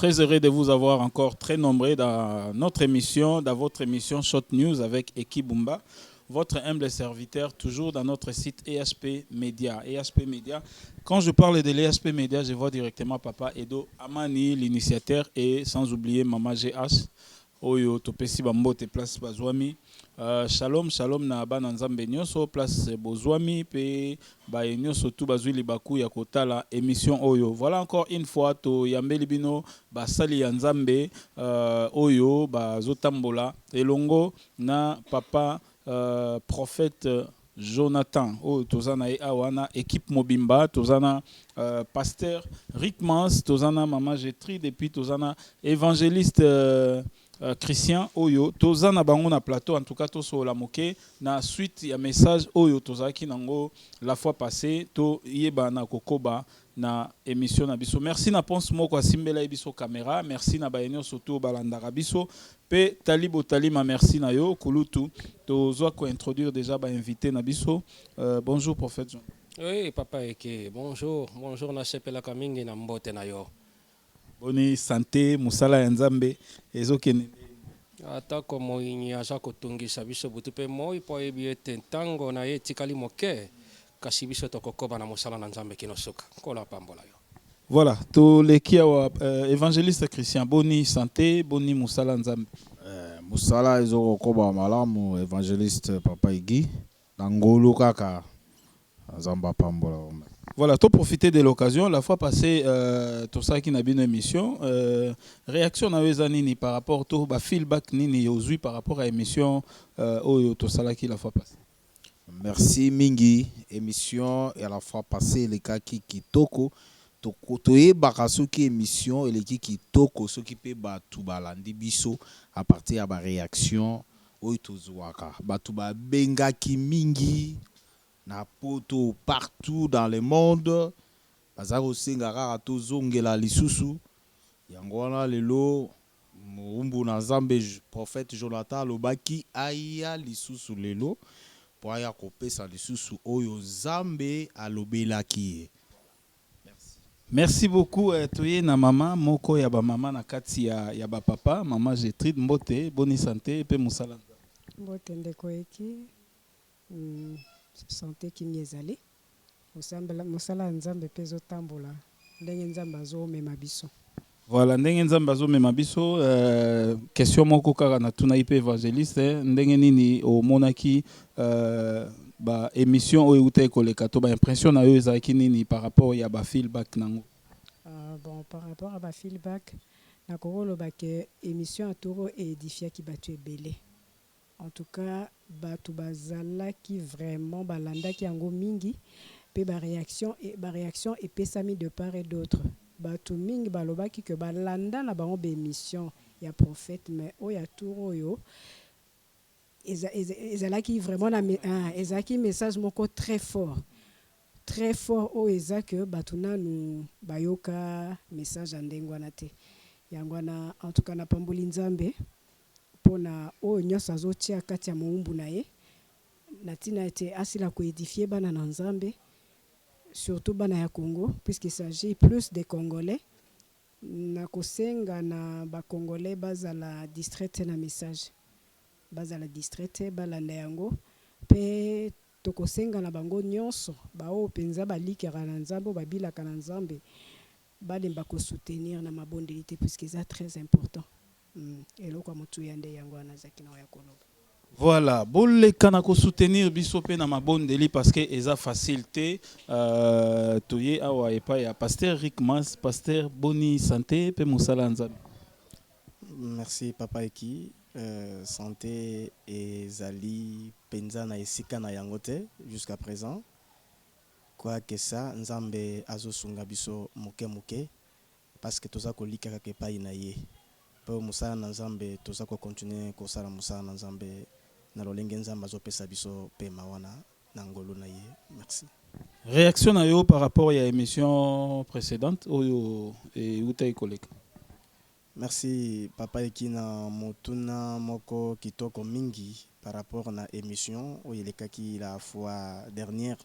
Très heureux de vous avoir encore très nombreux dans notre émission, dans votre émission Short News avec Eki Bumba, votre humble serviteur, toujours dans notre site EHP Media. EHP Media. Quand je parle de l'EHP Media, je vois directement Papa Edo Amani, l'initiateur, et sans oublier Mama GH. Oyo topesi bambote place bazwami shalom shalom na bana nzambe nyonso place bozwami pe ba nyonso tu bazwi libaku ya kotala émission oyo. Voilà encore une fois to yambeli bino basali ya nzambe oyo bazotambola elongo na papa prophète Jonathan tozana e awana équipe mobimba tozana pasteur Rick Mans tozana mama Gétrude et puis tozana évangéliste Christian Oyo tozana bango na plateau en tout cas toso la moke na suite ya message Oyo tozaki nango la fois passée to yeba na kokoba na émission na biso. Merci na ponce moko asimbela biso caméra, merci na bayenyo surtout balandaka biso pe talibo talima merci na yo kulutu tozo ko introduire déjà ba invité na biso. Bonjour prophète Jean. Oui papa Eke, bonjour na sepela kamingi na mbote na yo. Boni santé musala ya nzambe ezokene atako moyini aza kotungisa biso butu pe moi po yebi ete ntango na ye tikali moke kasi biso tokokoba na mosala na nzambe kinosuka kola pambola yo. Voilà, to leki awa évangéliste Christian boni santé boni musala nzambe musala ezokokoba malamu évangéliste papa Igi na ngolu kaka nzamba pambola. Voilà, tu as profité de l'occasion. La fois passée, tout ça qui n'a bien une émission. Réaction na nini par rapport au feedback nini yozui par rapport à l'émission tout ça qui la fois passée. Merci Mingi, émission et à la fois passée les cas qui kitoko toye bakasuki émission et les qui kitoko ce qui peut batu balandi biso à partir à ba réaction oyo tozwaka batu ba benga ki mingi na poto partout dans le monde bazako singara to zongela lisusu yango wana lelo mumbu na Nzambe prophète Jonathan lobaki aya lisusu lelo po aya kopesa lisusu oyo Nzambe alobelaki. Merci beaucoup toye na mama moko ya ba mama na kati ya ba papa mama Gétrude mbote boni santé pe musala mbote ndeko eki santé qui nyezali musala nzambe pezo tambola ndenge nzambe azomema biso. Voilà ndenge nzambe azomema biso question moko kaka na tuna ipe évangéliste ndenge nini omonaki ba émission oyo uta ekoleka to ba impression na yo ezaki nini par rapport ya ba feedback nango. Bon par rapport à ba feedback na koloba ke émission atoro édifia ki batu ebele. En tout cas, batu bazala qui vraiment balanda qui ango mingi pe ba réaction et pesami de part et d'autre. Batu mingi baloba ki que balanda na bango be émission ya prophète mais oya touro yo ezala qui vraiment na ezaki message moko très fort o eza que batuna nu bayoka message andengwa na te yangwana en tout cas na pamboli nzambe pona o nyosa zotia kati ya muumbu na ye natina ete asila ko édifier bana na Nzambe surtout bana ya Congo puisqu'il s'agit plus des Congolais na kosenga na ba Congolais bazala distraite na message bazala distraite balanda yango pe tokosenga na bango nyonso ba o penza balikera na Nzambe babilaka na Nzambe balemba ko soutenir na mabondelité puisque c'est très important. Voilà, bolé kanako soutenir bisope na mabondeli parce que eza facilité toye awa epa ya pasteur Rick Mas pasteur boni santé pe musala nzambe. Merci papa Eki santé et zali penza na esika na yangote jusqu'à présent quoi que ça nzambe azosunga biso moke parce que toza kolika ke pa inaye. Pour musala na Nzambe toza ko continuer ko sala musala na Nzambe na lolenge Nzambe azopesa biso pe mawana na ngolo na ye. Merci. Réaction na yo par rapport à l'émission précédente oyo et uta ikoleka. Merci papa Ekina motuna moko kitoko mingi par rapport na émission oyo lekaki la fois dernière.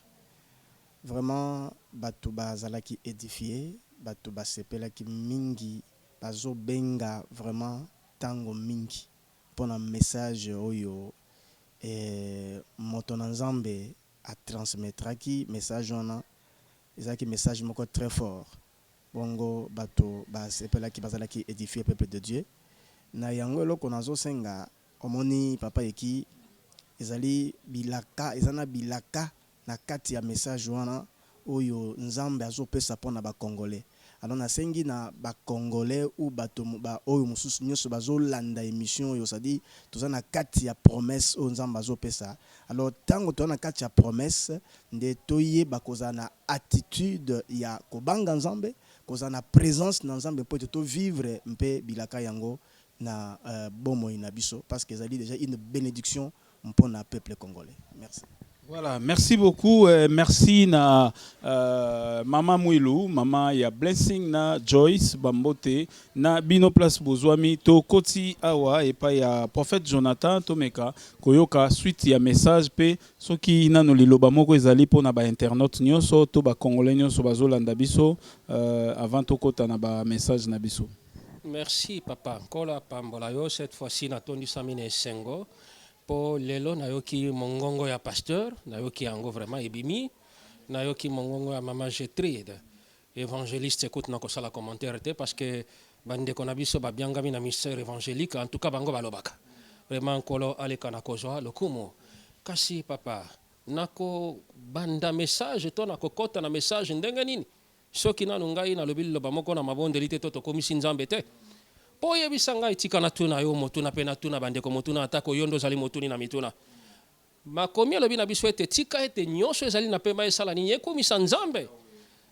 Vraiment batu bazala ki édifié, batu basepela ki mingi bazo benga vraiment tango mingi pona message oyo moto na nzambe a transmettraki message wana ezaki message moko très fort bongo bato basepelaki bazalaki édifier peuple de Dieu na yango eloko nazosenga omoni papa eki ezali bilaka ezana bilaka na kati ya message wana oyo nzambe azopesa mpona bacongolais alors nasengi na bacongolais ou bato oyo mosusu nyonso bazolanda émission oyo sadi toza na kati ya promesse oyo nzambe azopesa alors ntango toza na kati ya promesse nde toyeba kozala na attitude ya kobanga nzambe kozala na présence na nzambe mpo ete tovivre mpe bilaka yango na bomoi na biso parce que ezali déjà une bénédiction pour le peuple congolais. Merci. Voilà, merci beaucoup. Merci na Mama Mouilou, Mama ya Blessing na Joyce Bambote na Bino Place Bozwami to Koti Awa et pa ya Prophète Jonathan Tomeka koyoka suite ya message pe soki nano liloba moko ezali pona ba internaute nyonso to ba congolais nyonso bazolanda biso avant to kota na ba message na biso. Merci papa. Kola pambola yo cette fois-ci na tondi samine esengo. Po lelo nayoki mongongo ya pasteur, nayoki yango vraiment ebimi, nayoki mongongo ya mama Gertrude. Évangéliste écoute na kosala commentaire te parce que bande ko na biso ba biangami na ministère évangélique en tout cas bango balobaka. Vraiment kolo aleka na kozwa lokumu. Kasi papa, nako banda message to nako kota na message ndenge nini? Soki nanu ngai na lobi loba moko na mabondeli te to komisi nzambe te. Po yebisa ngai tika na tuna yo motuna pe na tuna bandeko motuna atako yondo zali motuni na mituna. Makomi alobi na biso ete tika ete nyonso ezali na pema esala nini ekumisa nzambe.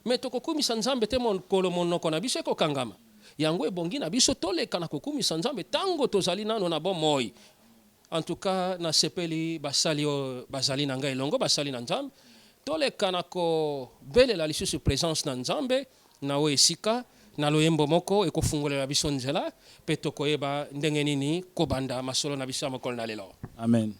Me tokokumisa nzambe te mokolo monoko na biso ekokangama. Yango ebongi na biso toleka na kokumisa nzambe tango tozali nano na bomoi. En tout cas na sepeli basali bazali na ngai longo basali na nzambe. Toleka na ko belela lisusu présence na nzambe na o esika na loyembo moko ekofungolela biso nzela pe tokoyeba ndenge nini kobanda masolo na biso mokolo na lelo. Amen.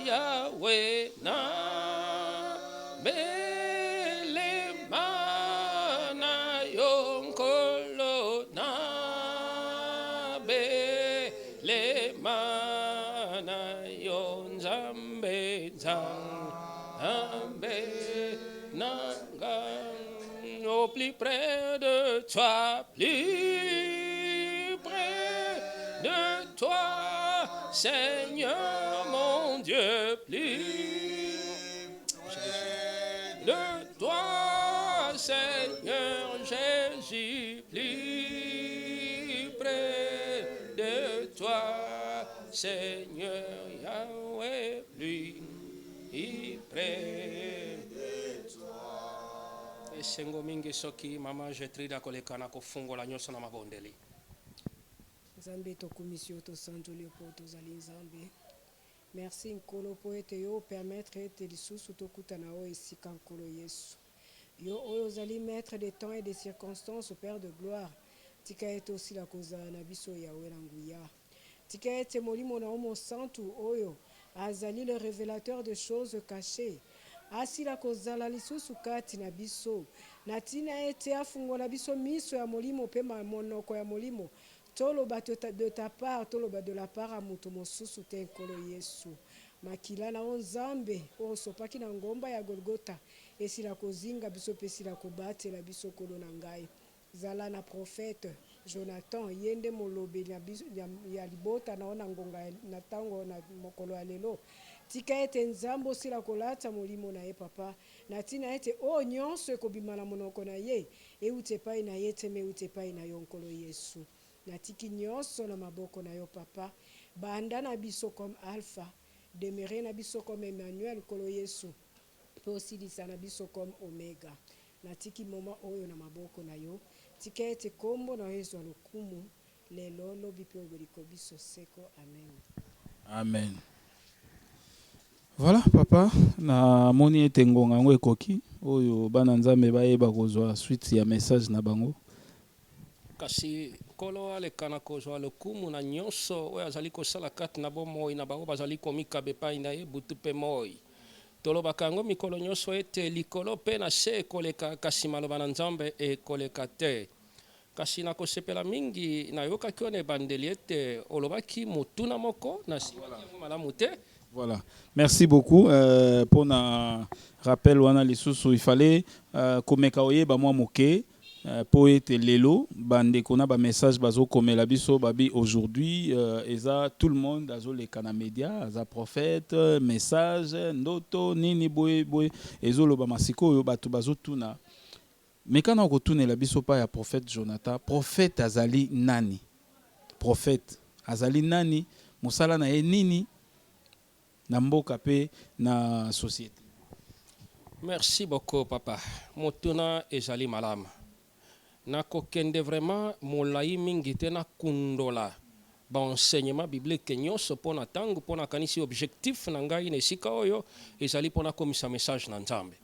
Yahweh na be au plus près de toi, plus près de toi, Seigneur mon Dieu, plus près de toi, Seigneur Jésus, plus près de toi, Seigneur Yahweh, plus près de toi. Esengo mingi soki mama Jetrida kolekana kofungola nyonso na mabondeli. Nzambe tokomisi tosanjoli po tozali nzambe. Merci nkolo po ete yo permettre ete lisusu tokutana o esika nkolo Yesu. Yo oyo ozali maître des temps et des circonstances au Père de gloire. Tika ete aussi la kozala na biso Yahweh na nguya. Tika ete molimo na omo santu oyo azali le révélateur de choses cachées. Asila kozala lisusu kati na biso. Na tina ete afungola biso miso ya molimo pe monoko ya molimo. Toloba de ta part, toloba de la part à mutu mosusu te nkolo Yesu. Makila na onzambe o sopaki na ngomba ya Golgota esila kozinga biso pe esila kobatela biso kolo na ngai. Zala na prophète Jonathan yende molobe ya libota na ona ngonga na tango na mokolo ya lelo. Tika ete nzambo osila kolata molimo na ye papa na tina ete o nyonso ekobima na monoko na ye euti epai na ye te me euti epai na yo nkolo Yesu. Natiki nyonso na maboko na yo papa banda na biso comme Alpha demeurer na biso comme Emmanuel nkolo Yesu pe osilisa na biso comme Omega. Natiki moma oyo na maboko na yo tika ete kombo na Yesu lokumu lelo lobi pe obeliko biso seko amen. Amen. Voilà papa na moni ete ngonga ngo ekoki oyo bana nzambe bayeba kozwa suite ya message na bango. Kasi kolo alekana kozwa lokumu na nyonso oyo azali kosala kati na bomoi na bango bazali komikabe epai na ye butu mpe moi. Tolobaka yango mikolo nyonso ete likolo mpe na se ekoleka kasi maloba na nzambe ekoleka te. Kasi nakosepela mingi nayokaki ona ebandeli ete olobaki motuna moko na siwaki malamu te. Voilà. Merci beaucoup pour na rappel wana lisusu il fallait komeka oyeba mwa moke po ete lelo bande kona ba message bazo komela biso babi aujourd'hui eza tout le monde azo leka na média aza prophète message ndoto nini boye boye ezolo ba masiko oyo batu bazo tuna mekana ko tunela biso pa ya prophète Jonathan prophète azali nani prophète azali nani musala na ye nini na mboka pe na société. Merci beaucoup papa. Motuna ezali malama. Nakokende vraiment molai mingi te na kundola ba enseignement biblique nyonso pona tango pona kanisi objectif na ngai na esika oyo ezali pona komisa message na nzambe.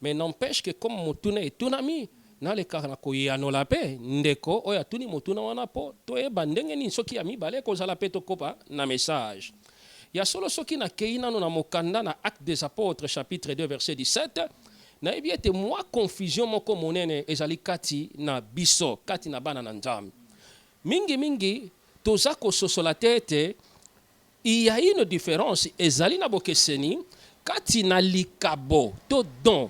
Mais n'empêche que comme motuna etunami na le kana koyanola pe ndeko oyo atuni motuna wana po toyeba ndenge nini soki ya mibale kozala pe tokopa na message. Ya solo soki na keina no na mokanda na Actes des Apôtres chapitre 2 verset 17 na ebiete moi confusion moko monene ezali kati na biso kati na bana na nzambe mingi toza kososola tete il y a une différence ezali na bokeseni kati na likabo to don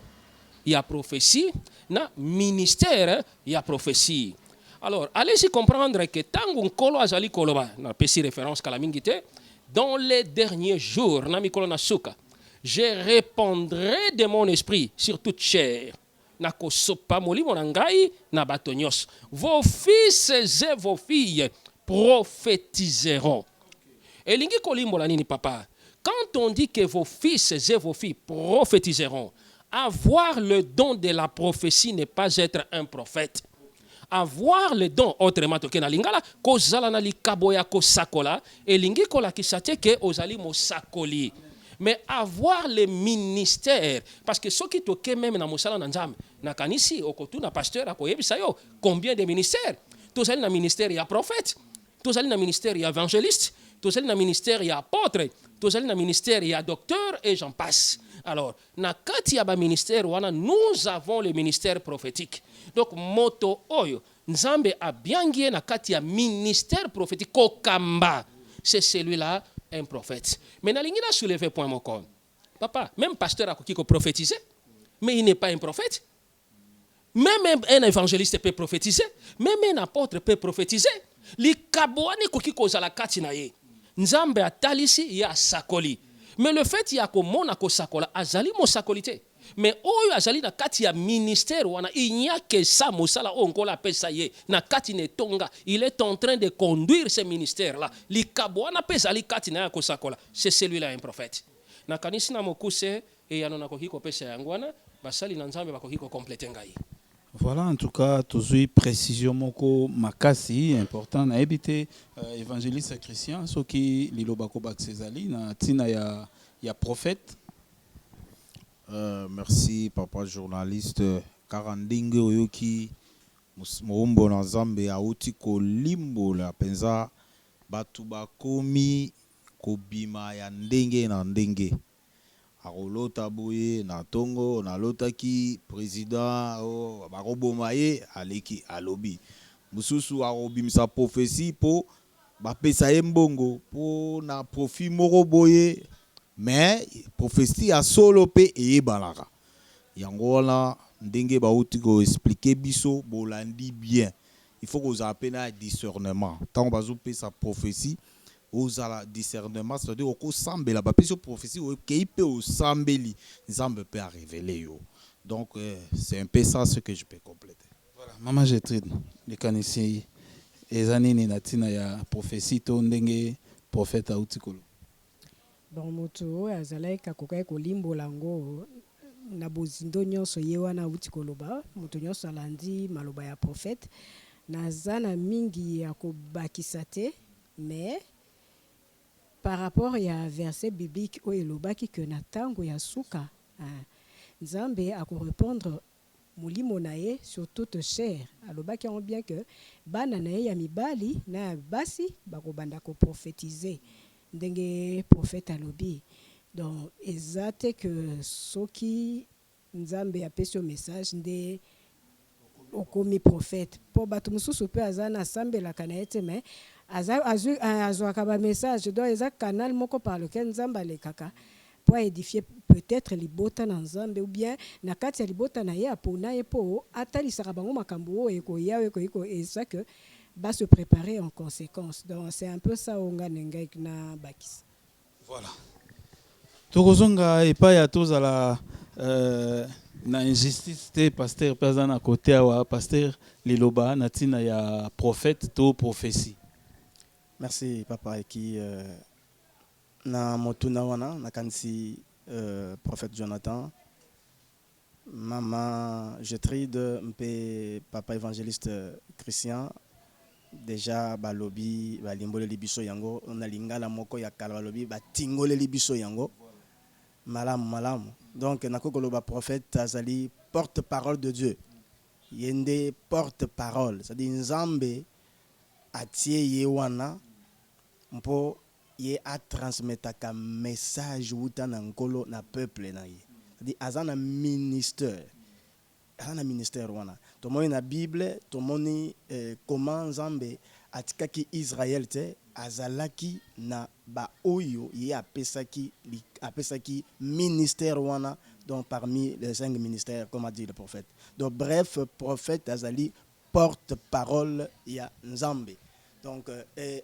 ya prophétie na ministère ya prophétie. Alors allez-y comprendre que tango nkolo azali koloba na pesi référence kala mingi te dans les derniers jours, je répandrai de mon esprit sur toute chair. Vos fils et vos filles prophétiseront. Et lingi kolimbola nini papa. Quand on dit que vos fils et vos filles prophétiseront, avoir le don de la prophétie n'est pas être un prophète. Avoir le don autrement que na lingala kozala na likabo ya kosakola elingi kola kisate ke ozali mosakoli mais avoir le ministère parce que ceux qui toke même na mosala na nzambe na kanisi okotuna pasteur akoyebisa yo combien de ministères tozali na ministère ya prophète tozali na ministère ya évangéliste tozali na ministère ya apôtre tozali na ministère ya docteur et j'en passe. Alors na kati ya ba ministère wana nous avons le ministère prophétique. Donc moto oyo nzambe abiangie na kati ya ministère prophétique kokamba c'est celui-là un prophète. Mais na lingi na soulever point moko Papa, même pasteur a qui prophétiser, mais il n'est pas un prophète. Même un évangéliste peut prophétiser, même un apôtre peut prophétiser. Li kabouani koki kozala kati na ye. Nzambe atalisi ya sakoli. Mais le fait ya ko mona ko sakola azali mo sakolité. Mais oyo azali na kati ya ministère wana il n'y a que ça mosala ongola pesa ye na kati ne tonga. Il est en train de conduire ce ministère là. Li kabouana pesa li kati na ya ko sakola. C'est celui-là un prophète. Na kanisi na mokuse e yanona koki ko pesa yangwana basali na Nzambe bakoki ko compléter ngai. Voilà, en tout cas, toujours précision moko makasi important na éviter évangéliste chrétien ce qui lilobako baksezali na tina ya prophète. Merci papa journaliste karandinge oyoki moumbo na Nzambe auti ko limbola penza batu bakomi kobima ya ndenge na ndenge. Arolota boye na tongo na lotaki président o bakoboma ye aleki alobi mususu arobimisa prophétie po bapesa ye mbongo po na profit moko boye mais prophétie ya solo pe eyebalaka yango wana ndenge bauti ko expliquer biso bolandi bien il faut que vous na discernement tant bazopesa prophétie aux discernement, c'est-à-dire au sambela ba peso prophétie au keipe au sambeli nzambe peut révéler yo. Donc c'est un peu ça ce que je peux compléter. Voilà, maman Gertrude, les kanisi ezanini na tina ya prophétie to ndenge prophète autikolo. Bon moto azalai kakokai ko limbola ngo na bozindo nyonso ye wana autikolo ba moto nyonso alandi maloba ya prophète nazana mingi ya ko bakisate mais par rapport à verset biblique où il obaki que natango ya suka Nzambe a ko répondre molimo na ye sur toute chair alobaki on bien que bana na ye ya mibali na basi bakobanda ko prophétiser ndenge prophète alobi donc exact que soki Nzambe a pesi message nde okomi prophète po bato mususu pe azana sambela kana ete mais azwaka ba message donc eza canal moko par lequel Nzambe alekaka pour édifier peut-être libota na Nzambe ou bien na kati ya libota na ye apona ye po atalisaka bango makambo oyo ekoya et ça que va se préparer en conséquence. Donc c'est un peu ça onga nengai na bakis. Voilà. Tokozonga epai ya tozala na injustice te pasteur peza na côté wa pasteur liloba na tina ya prophète to prophétie. Merci papa qui na motuna wana na kanisi prophète Jonathan maman Gertrude mpe papa évangéliste Christian déjà balobi balimbole libiso yango na lingala moko ya kala balobi batingole libiso yango malamu donc nakokoloba prophète azali porte-parole de Dieu yende porte-parole c'est-à-dire Nzambe atie ye wana mpo ye a transmetaka message wuta na nkolo na peuple na ye c'est-à-dire azana ministère wana tomoni na Bible tomoni comment Nzambe atikaki Israël te azalaki na ba oyo ye apesaki ministère wana donc parmi les 5 ministères comme a dit le prophète. Donc bref prophète azali porte-parole ya Nzambe. Donc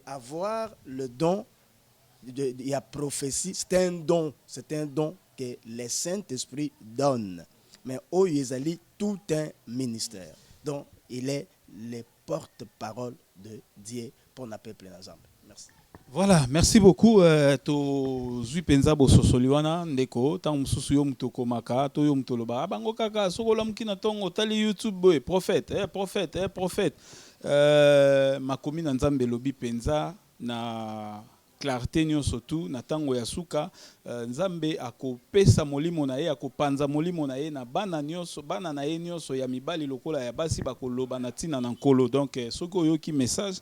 avoir le don de la prophétie, c'est un don que le Saint-Esprit donne. Mais au Yézali, tout un ministère. Donc il est le porte-parole de Dieu pour le peuple Nzambe. Merci. Voilà, merci beaucoup. To zui penza bo sosoliwana ndeko ta mususu yo mutoko maka to yo mutoloba bango kaka sokola mukina tongo tali YouTube boy prophète makomi na Nzambe lobi penza na clarté nyonso tu na tango ya suka Nzambe akopesa molimo na ye akopanza molimo na ye na bana na ye nyonso ya mibali lokola ya basi bakoloba na tina na nkolo donc soki oyoki message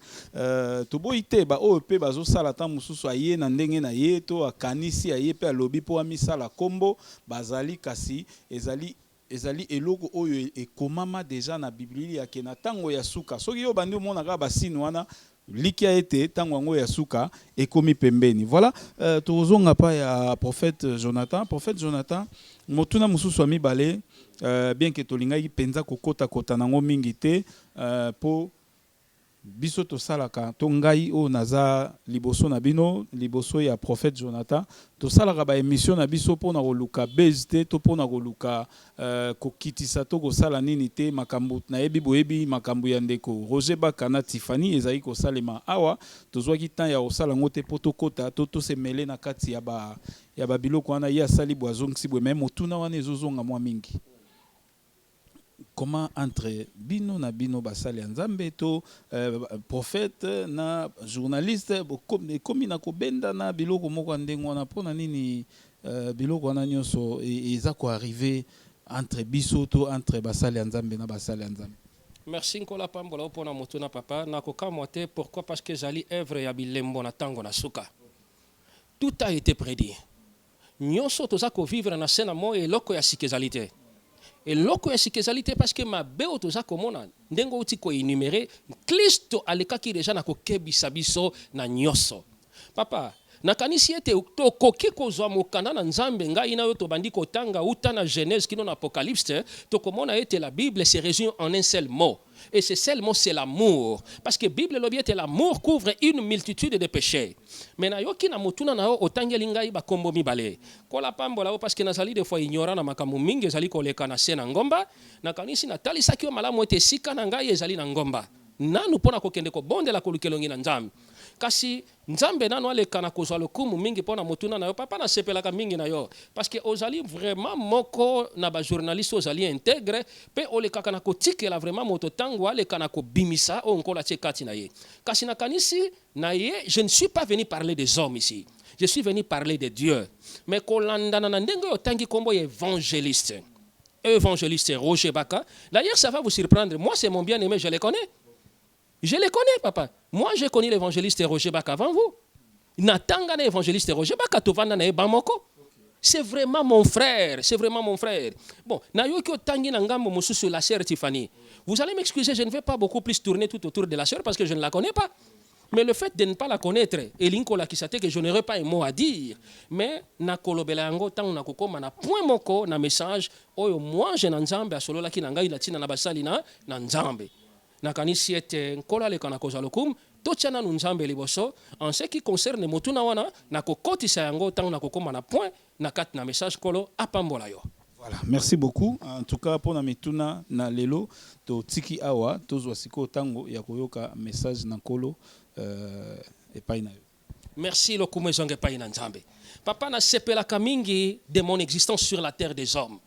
toboyite ba oyo pe bazosala ta mususu aye na ndenge na ye to akanisi aye pe alobi po amisala kombo bazali kasi ezali eloko oyo ekomama deja na Biblia ya ke na tango ya suka soki yo bandi omonaka basini wana likia ete tango yango ya suka ekomi pembeni. Voilà, tozonga pa ya prophète Jonathan. Prophète Jonathan, motuna mususu amibale, bien que tolingaki penza kokota kota nango mingi te, po biso to salaka to ngai o naza liboso na bino liboso ya prophète Jonathan to salaka ba émission na biso pona koluka bezte to pona koluka kokitisa to ko sala nini te makambo na yebi boyebi makambo ya ndeko Roger Bakana Tiffany ezai ko salema awa tozwaki temps ya osala ngote poto kota to se mêler na kati ya ba biloko wana ya sali boazongisi bwe même otuna wana ezozonga mwa mingi. Comment entre bino na bino basali nzambe to prophète na journaliste komi na kobenda na biloko moko ndengo na pona nini biloko na nyonso eza ko arriver entre biso to entre basali nzambe na basali nzambe. Merci Nkola Pambola pona motuna papa na kokamote. Pourquoi? Parce que zali œuvre ya bilembo na tango na suka. Tout a été prédit. Nyonso toza ko vivre na sena mo eloko ya sikezalité. Et loko ya sikezalité parce que ma beo toza komona ndengo uti ko énumérer Kristo alekaki déjà na kokebisa biso na nyoso. Papa, nakanisi ete to koki kozwa mokanda na nzambe ngai na yo to bandi kotanga uta na Genèse kino na Apocalypse to komona ete la Bible se résume en un seul mot. Et ce seul mot, c'est l'amour. Parce que la Bible, l'amour couvre une multitude de péchés. Mais na yoki na motuna na otangeli ngai ba kombo mibale. Kola pambola parce que nazali des fois ignorant na makambo mingi ezali koleka na sena ngomba. Na kanisi na talisaki yo malamu ete sika na ngai ezali na ngomba. Nanu pona kokende ko bondela kolukelongi na nzambe. Kasi nzambe nanu aleka na kozwa lokumu mingi pona motuna na yo papa na sepelaka mingi na yo parce que ozali vraiment moko na ba journaliste ozali intègre pe olekaka na kotikela vraiment moto tango aleka na kobimisa o nkola tsekati na ye. Kasi na kanisi na ye, je ne suis pas venu parler des hommes ici. Je suis venu parler de Dieu. Mais kolandana na ndenge yo tangi kombo évangéliste. Évangéliste Roger Baka. D'ailleurs ça va vous surprendre. Moi c'est mon bien-aimé, je le connais. Je les connais, papa. Moi, j'ai connu l'évangéliste Roger Baka avant vous. Natanga l'évangéliste Roger Baka, tovanda na ebamoko. C'est vraiment mon frère. C'est vraiment mon frère. Bon, nayoki otangi na ngambo mosusu la sœur Tiffany. Vous allez m'excuser, je ne vais pas beaucoup plus tourner tout autour de la sœur parce que je ne la connais pas. Mais le fait de ne pas la connaître, et l'inkola qui s'attend que je n'aurai pas un mot à dire, mais na kolobela yango tango na kokoma na point moko na message oyo moi je na nzambe asolola ki na ngai na tina na basali na nzambe. Nakanisi ete nkola leka na kozwa lokumu totiana nu nzambe liboso en ce qui concerne motuna wana na kokotisa yango tango na kokoma na point na kati na message kolo apambola yo. Voilà, merci beaucoup. En tout cas pour na mituna na lelo to tiki awa tozwa siko tango ya koyoka message na kolo epai na yo. Merci lokumu ezonge epai na nzambe. Papa na sepelaka mingi de mon existence sur la terre des hommes.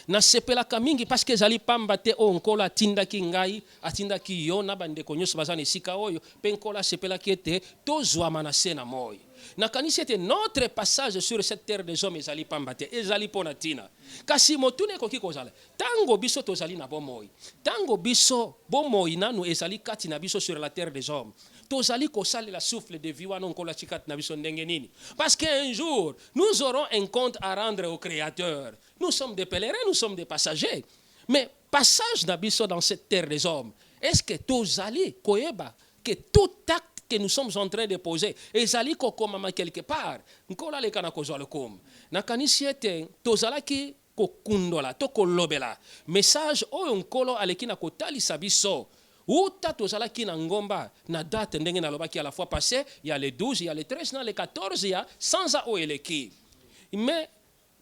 Na sepelaka mingi parce que zali pamba te o nkola atindaki ngai atindaki yo na bandeko nyonso baza na esika oyo pe nkola sepelaki ete tozwama na se na moi. Nakanisi ete notre passage sur cette terre des hommes ezali pamba te ezali pona tina. Kasi motune ekoki kozala tango biso tozali na bomoi. Tango biso bomoi nanu ezali kati na biso sur la terre des hommes. Tozali kosali la souffle de vie wana nkola chikati na biso ndenge nini. Parce qu'un jour nous aurons un compte à rendre au Créateur. Nous sommes des pèlerins, nous sommes des passagers. Mais passage d'abisso dans cette terre des hommes, est-ce que tozali koyeba que tout acte que nous sommes en train de poser, ezali kokomama quelque part, nkola leka na kozwa lokum. Nakanisi ete tozalaki kokundola, tokolobela. Message oyo nkolo aleki na kotalisa biso. Uta tozalaki na ngomba na date ndenge na lobaki à la fois passé, il y a les 12, il y a les 13, il y a les 14, il y a sans a oeleki. Mais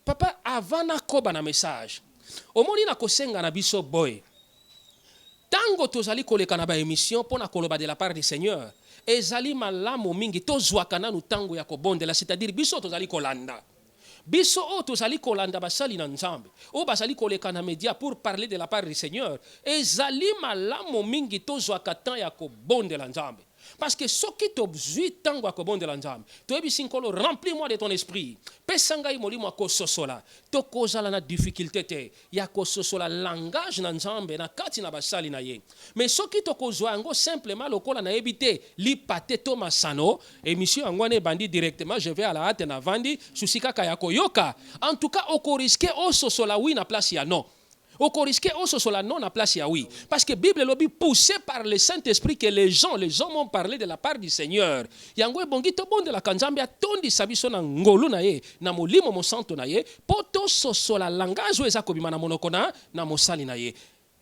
papa avant na koba na message. Omoni na kosenga na biso boy. Tango tozali koleka na ba émission pona koloba de la part du Seigneur. Ezali malamu mingi tozwaka nanu tango ya kobondela, c'est-à-dire biso tozali kolanda. Biso o tozali kolanda basali na nzambe. O basali koleka na media pour parler de la part du Seigneur. Ezali malamu mingi tozwaka tan ya kobondela nzambe. Parce que ce qui t'obzui tango ya kobondela nzambe. Toyebi sinkolo remplis-moi de ton esprit. Pesangai molimo akososola. Tokozala na difficulté te. Ya kososola langage na nzambe na kati na basali na ye. Mais ce qui tokozwa ngo simplement lokola na ebité li pate to masano. Émission angwane bandi directement je vais à la hâte na vandi susika kaya koyoka. En tout cas oko risquer o sosola oui na place ya non. Oko risqué oso sola non à place ya oui. Parce que Bible lobby poussé par le Saint-Esprit que les hommes ont parlé de la part du Seigneur. Yango bongi to bon de la kanzambia tondi sabiso na ngolu na ye, na molimo mo santo na ye, poto so sola langage eza kobima na monoko na mosali na ye.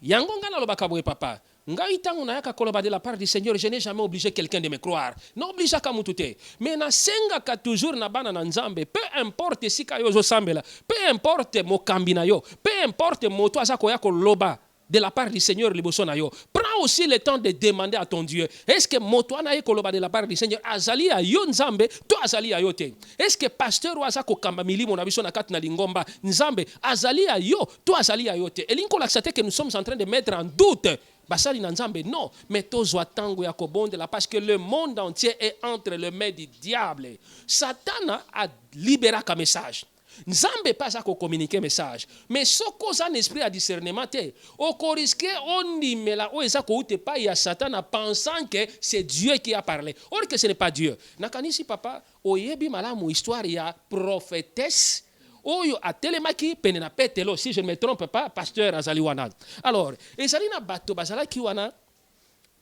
Yango ngana lobaka boye papa. Ngai tangu na yaka koloba de la part du Seigneur, je n'ai jamais obligé quelqu'un de me croire. Non obligé ka mutute. Mais na senga ka toujours na bana na nzambe, peu importe si ka yozo sambela, peu importe mo kambina yo, peu importe moto azako yako loba de la part du Seigneur liboso na yo. Prends aussi le temps de demander à ton Dieu, est-ce que moto ana ye koloba de la part du Seigneur azali ya yo nzambe, to azali ya yo te. Est-ce que pasteur wa azako kamba milimo na biso na kati na lingomba nzambe azali ya yo, to azali ya yo te. Et l'inko l'accepter que nous sommes en train de mettre en doute basali na nzambe non, mais tozwa tango ya kobondela parce que le monde entier est entre les mains du diable. Satan a libéré un message. Nzambe pas à communiquer message, mais ce cause un esprit à discernement te, au risque on dit mais là où est-ce que pas il y a Satan en pensant que c'est Dieu qui a parlé, or que ce n'est pas Dieu. Nakanisi papa, oyebi malamu histoire ya prophétesse. Oyo a telemaki penena petelo si je ne me trompe pas pasteur azali wana. Alors, ezali na bato bazala ki wana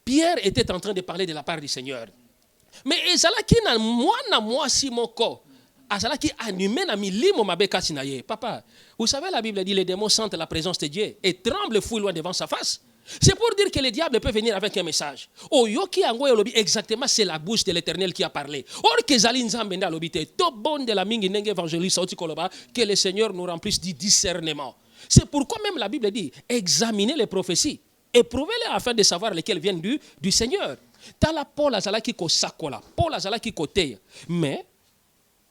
Pierre était en train de parler de la part du Seigneur. Mais ezala ki na moi si moko azala ki animé na milimo mabeka sinaye. Papa, vous savez la Bible dit les démons sentent la présence de Dieu et tremblent fou loin devant sa face. C'est pour dire que le diable peut venir avec un message. Oyoki angoye lobi exactement c'est la bouche de l'Éternel qui a parlé. Or que zali nzambe nda lobi te to bon de la mingi nenge évangéliste sauti koloba que le Seigneur nous remplisse du discernement. C'est pourquoi même la Bible dit examinez les prophéties, éprouvez-les afin de savoir lesquelles viennent du Seigneur. Tala Paul azalaki ko sakola, Paul azalaki ko teya. Mais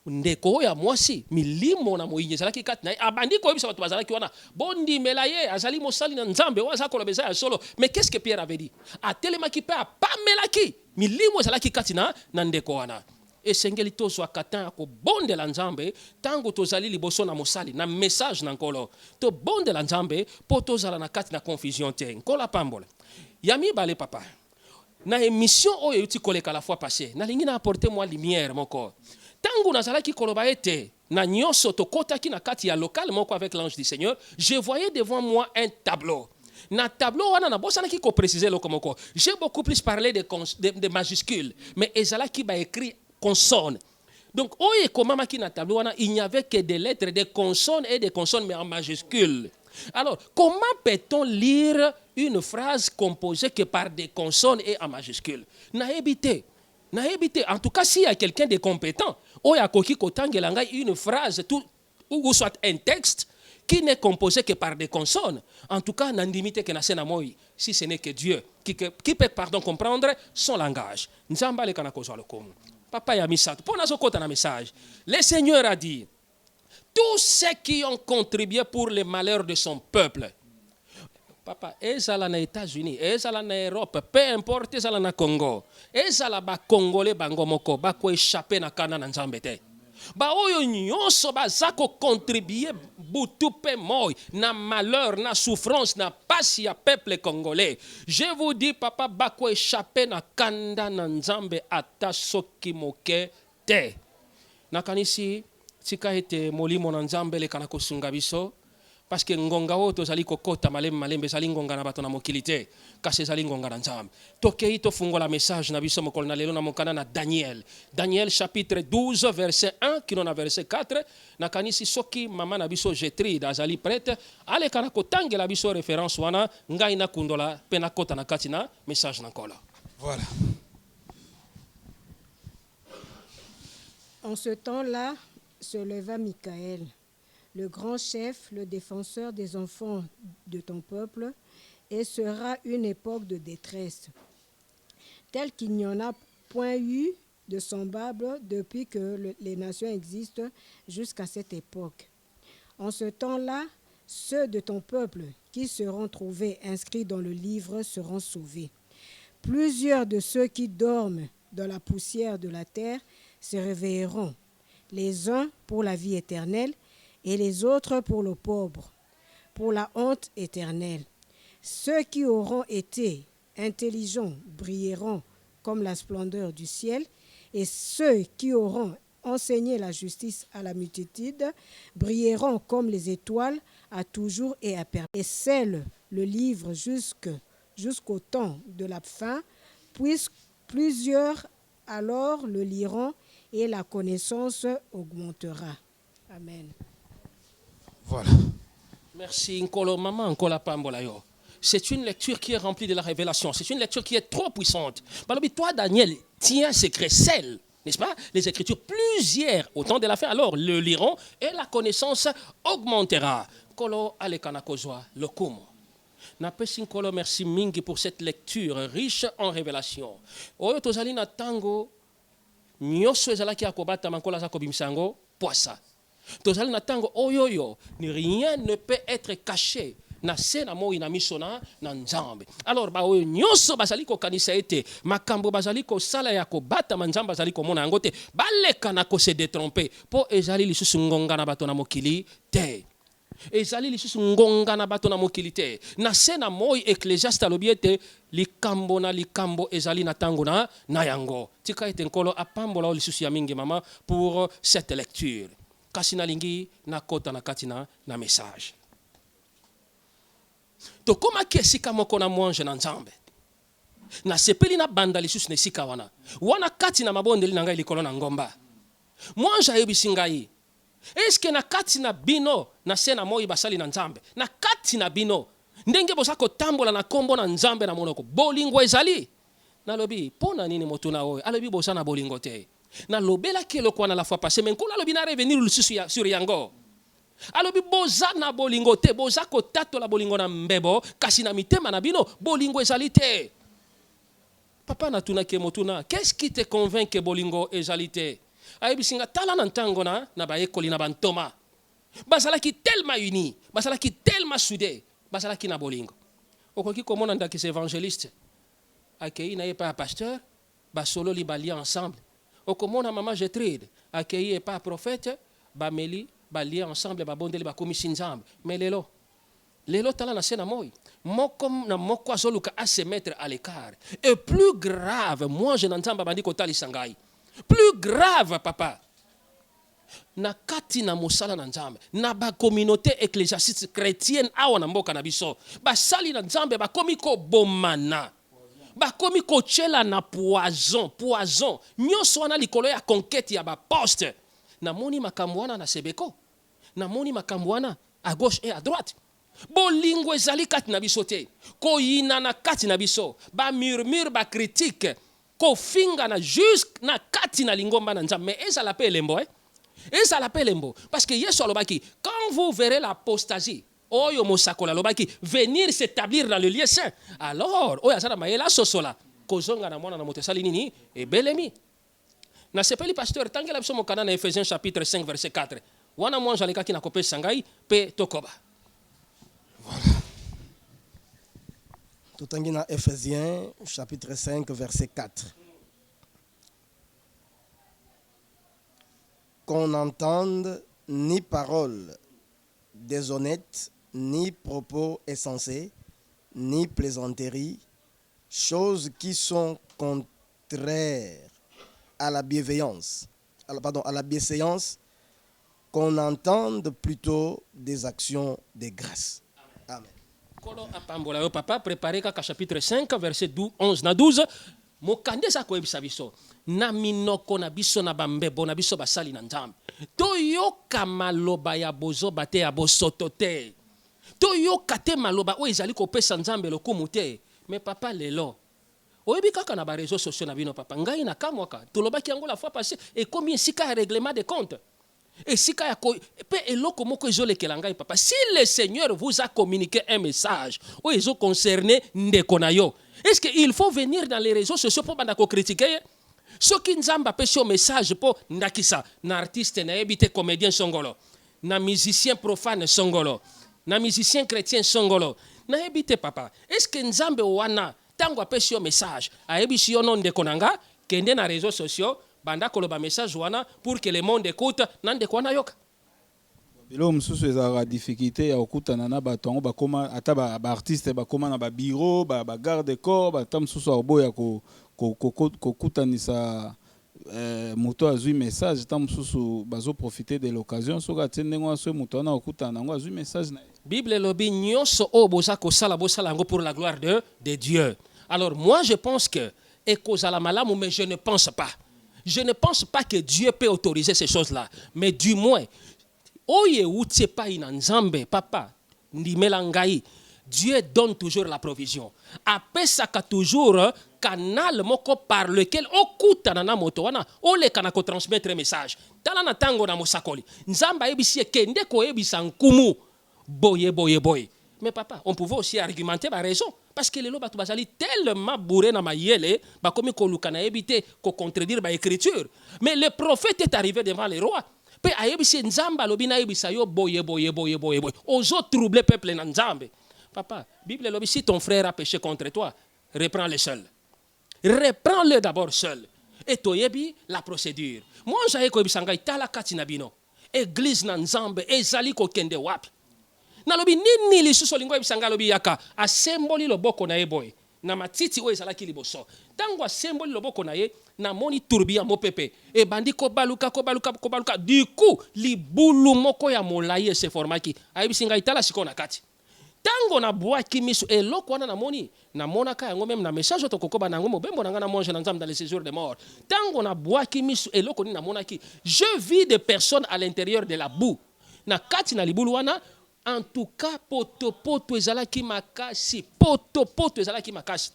ndeko ya mwasi milimo na moyinye zalaki kat na abandi ko yebisa bato bazalaki wana bondi melaye azali mosali na nzambe wa zakolo beza ya solo. Mais qu'est-ce que Pierre avait dit? A telemaki pa pamelaki milimo zalaki katina na ndeko wana. Esengeli tozwa katan ko bonde la nzambe tango tozali liboso na mosali na message na nkolo to bonde la nzambe po tozala na kati na confusion te nkola pambola yami bale papa na émission oyo yuti koleka la fois passée na lingi na apporter moi lumière moko. Tango nazalaki koloba ete na nyoso tokotaki na kati ya local moko avec l'ange du Seigneur, je voyais devant moi un tableau. Na tableau wana na bosanaki ko préciser loko moko. J'ai beaucoup plus parlé de majuscules, mais ezalaki ba écrit consonnes. Donc oye komamaki na tableau wana il n'y avait que des lettres, des consonnes et des consonnes mais en majuscules. Alors, comment peut-on lire une phrase composée que par des consonnes et en majuscules? Na évité. En tout cas, s'il y a quelqu'un de compétent, une phrase ou soit un texte qui n'est composé que par des consonnes, en tout cas, si ce n'est que Dieu qui peut comprendre son langage. Papa message. Le Seigneur a dit, tous ceux qui ont contribué pour le malheur de son peuple, papa, ezala na États-Unis, ezala na Europe, peu importe ezala na Congo, ezala ba Congolais bango moko ba ko échapper na kana na nzambe te. Ba oyo nyonso bazako contribuer butu pe moy na malheur, na souffrance, na pasi ya peuple congolais. Je vous dis papa ba ko échapper na kanda na nzambe ata soki moke te. Na kanisi tika ete molimo na nzambe le kana kosunga biso. Parce que ngonga woto zali kokota malembe zali ngonga na bato na mokili te kasi zali ngonga na nzambe tokei tofungola message na biso mokolo na lelo na mokana na Daniel chapitre 12 verset 1 kino na verset 4 na kanisi soki mama na biso Jetri azali prête aleka na kotangela biso référence wana ngai na kundola pe na kota na kati na message na nkolo. Voilà. En ce temps-là se leva Michaël, le grand chef, le défenseur des enfants de ton peuple, et sera une époque de détresse, telle qu'il n'y en a point eu de semblable depuis que les nations existent jusqu'à cette époque. En ce temps-là, ceux de ton peuple qui seront trouvés inscrits dans le livre seront sauvés. Plusieurs de ceux qui dorment dans la poussière de la terre se réveilleront, les uns pour la vie éternelle, et les autres pour l'opprobre, pour la honte éternelle. Ceux qui auront été intelligents brilleront comme la splendeur du ciel, et ceux qui auront enseigné la justice à la multitude brilleront comme les étoiles à toujours et à perpétuité. Et scelle le livre jusqu'au temps de la fin, puisque plusieurs alors le liront et la connaissance augmentera. Amen. Voilà. Merci, Nkolo Maman, Nkola Pambola yo. C'est une lecture qui est remplie de la révélation. C'est une lecture qui est trop puissante. Toi, Daniel, tiens secret, scelle, n'est-ce pas? Les Écritures, plusieurs, au temps de la fin, alors le liront et la connaissance augmentera. Kolo Alekana Kozwa, le Kumo. Napesi Nkolo, merci mingi pour cette lecture riche en révélation. Oyo tozali na tango, nyoso ezalaki akobata mankola za kobimsango, poisa. Tozali na tango oyoyo, rien ne peut être caché. Na sena moi na misona na nzambe. Alors ba oyo nyoso bazali ko kanisa ete makambo bazali ko sala ya ko bata manzamba bazali ko mona ngote baleka na ko se détromper po ezali lisusu ngonga na bato na mokili te. Ezali lisusu ngonga na bato na mokili te. Na sena moi Ecclésiaste alobi ete likambo na likambo ezali na tango na yango. Tika ete nkolo apambola lisusu ya mingi mama pour cette lecture. Kasi na lingi na kota na katina na message. Tokoma kesika moko na mwange na nzambe. Na sepeli na banda lisusu nesika wana. Wana kati na mabondeli na ngai likolo na ngomba. Mwange ayebisi ngai. Eske na kati na bino na sena moi basali na nzambe. Na kati na bino ndenge boza kotambola na kombo na nzambe na monoko. Bolingo ezali. Nalobi pona nini moto na oyo. Alobi boza na bolingo te. Na lobela keloko na la fois passée mais nkolo alobi na revenir lisusu sur yango. Alobi boza na bolingo te, boza kotato la bolingo na mbebo, kasi na mitema na bino, bolingo ezali te. Papa na tuna ke motuna, qu'est-ce qui te convainc que bolingo ezali te? Ayebisinga tala na ntango na baekoli na bantoma. Bazalaki tellement uni, bazalaki tellement soudé, bazalaki na bolingo. Okoki komona ndaki évangéliste. Akei na yepa pasteur, ba solo li balia ensemble. Okomona mama Gertrude, akei pas prophète, ba meli balia ensemble babondeli bakomisi nzambe. Mais lelo tala na sena moi. Moko na moko azoluka à se mettre à l'écart. Et plus grave, moi je n'entends pas ko tali sangai. Plus grave papa. Na kati na mosala na nzambe, na ba communauté ecclésiastique chrétienne awa na mboka na biso. Ba sali na nzambe ba komi ko bomana. Bakomi kochela na poison. Nyoso wana likolo ya conquête ya ba poste. Na moni makamwana na sebeko. Na moni makamwana à gauche et à droite. Bolingo ezali kati na biso te. Ko yina na kati na biso. Ba murmure ba critique. Ko finga na jusque na kati na lingomba na nzambe. Mais eza la pe lembo Eza la pe lembo parce que Yesu alobaki quand vous verrez l'apostasie Oyo mosakola lobaki venir s'établir dans le lieu saint. Alors, oyo azana maela sosola kozonga na mwana na motesali nini e belemi. Na sepeli pasteur tangela biso mokana na Ephésiens chapitre 5 verset 4. Wana mwanja lekaki na kopesa ngai pe tokoba. Voilà. Totangi na Ephésiens chapitre 5 verset 4. Qu'on n'entende ni parole déshonnête, ni propos insensés, ni plaisanteries, choses qui sont contraires à la bienveillance, à la bienséance, qu'on entende plutôt des actions de grâce. Amen. Kolo apambola yo papa préparé ka chapitre 5 verset 11 na 12 mokande sa koyebisa biso na minoko na biso na bambebo na biso basali na nzambe toyoka maloba ya bozoba te ya bosoto te toyoka te maloba oyo ezali kopesa nzambe lokumu te. Mais papa lelo oyebi kaka na ba réseaux sociaux na bino papa ngai na kamwaka tolobaki yango la fois passée et combien sika ya règlement de compte et sika ya ko pe eloko moko ezolekela ngai papa si le Seigneur vous a communiqué un message oyo ezo concerné ndeko na yo, est-ce qu'il faut venir dans les réseaux sociaux pour banda ko critiquer soki nzamba apesi message po ndakisa na artiste na yebi te comédien songolo na musicien profane songolo na musicien chrétien songolo na yebi te papa, est-ce que nzambe wana tango apesi message ayebisi yo no ndeko nanga kende na réseaux sociaux banda koloba message wana pour que le monde écoute na ndeko wana yoka bilo mosusu ezalaka difficulté ya kokutana na bato yango bakoma ata baartiste bakoma na babiro bagarde corps bata mosusu aboya kokutanisa moto azwi message ta mosusu bazoprofite de l'occasion soki atie ndenge wana so moto wana kokutana nango azwi message na ye Bible lobi nyonso o boza kosala bosala yango pour la gloire de Dieu. Alors moi je pense que ekozala malamu, mais je ne pense pas. Je ne pense pas que Dieu peut autoriser ces choses-là. Mais du moins, oye outie pa ina nzambe papa ndimela ngai. Dieu donne toujours la provision. Apesaka toujours canal moko par lequel okuta na moto wana ole kana ko transmettre message. Tala na tango na mosakoli. Nzamba ebisi kende ko ebisa nkumu. Boye. Mais papa, on pouvait aussi argumenter par raison. Parce que les lois batu bazali tellement bourré na mayele, ba komi ko lukana ebité ko contredire ba écriture. Mais le prophète est arrivé devant les rois. Pe ayebisi nzamba lobina ebisa yo boye. Ozo troubler peuple na nzambe. Papa, Bible lobi, si ton frère a péché contre toi, reprends-le seul. Reprends-le d'abord seul. Et toyebi la procédure. Moi, j'ai ko ebisa ngai tala kati na bino. Église na nzambe ezali ko kende wapi. Nalobi nini lisusu lingo ebisa ngai lobi yaka asemboli loboko na ye boy. Na matiti o ezalaki liboso. Tango asemboli loboko na ye na moni tourbillon mopepe. E bandi ko baluka. Du coup, libulu moko ya molaye se formaki. Ayebisi ngai tala sikona kati. Tango na boaki misu eloko wana na moni na monaka yango même na message to kokoba nango mobembo nanga na monge na nzambe dans les séjours de mort. Tango na boaki misu eloko ni na monaki, je vis des personnes à l'intérieur de la boue. Na kati na libulu wana, en tout cas poto ezalaki makasi, poto ezalaki makasi.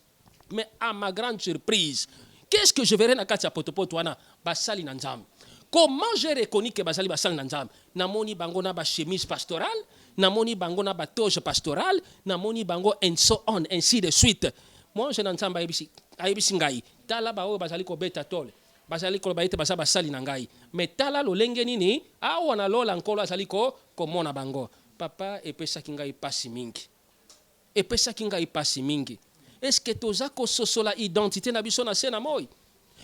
Mais à ma grande surprise, qu'est-ce que je verrai na kati ya poto wana basali na nzambe. Comment j'ai reconnu que basali basali na nzambe? Na moni bango na ba chemise pastorale, na moni bango na ba toge pastorale, na moni bango and so on, ainsi de suite. Moi je n'entends pas ayebisi ngai. Tala ba o basali ko beta tole. Basali ko ba ite basali na ngai. Mais tala lo lenge nini? Awa na lola nkolo asali ko mona bango. Papa epesa kingai pasi mingi. Est-ce que toza ko sosola identité na biso na sena moi?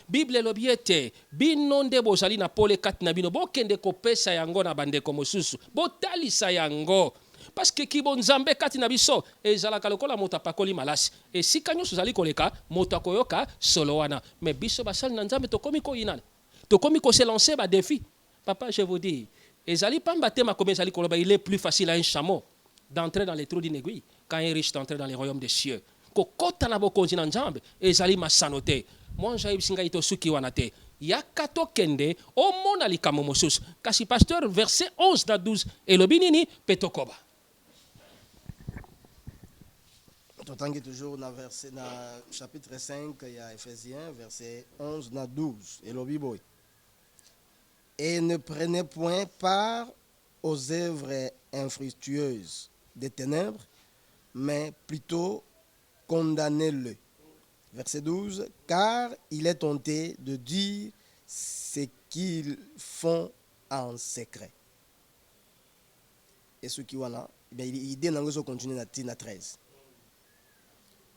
Bible lobiete binonde bozali na pole kat na bino bokende kopesa yango na bandeko mosusu botalisa yango parce que ki bonzambe kati na biso ezalaka lokola moto apakoli malasi esika nyonso zali koleka moto akoyoka solo wana mais biso basali na nzambe tokomi koyinana tokomi ko se lancer ba défi. Papa je vous dis ezali pamba tema comme ezali koloba il est plus facile à un chameau d'entrer dans les trous d'une aiguille qu'un riche d'entrer dans les royaumes des cieux. Kokota na bokonzi na nzambe ezali masanote. Moi j'ai singa ito suki wanate yakato kende omona likamo mosusu kasi pasteur verset 11 na 12 elobinini petokoba. Totangi toujours na verset na chapitre 5 ya Ephésiens verset 11 na 12 elobi boy. Et ne prenez point part aux œuvres infructueuses des ténèbres, mais plutôt condamnez-le. Verset 12, car il est tenté de dire ce qu'ils font en secret. Et ce qui voilà, l'idée n'a pas continué à 13.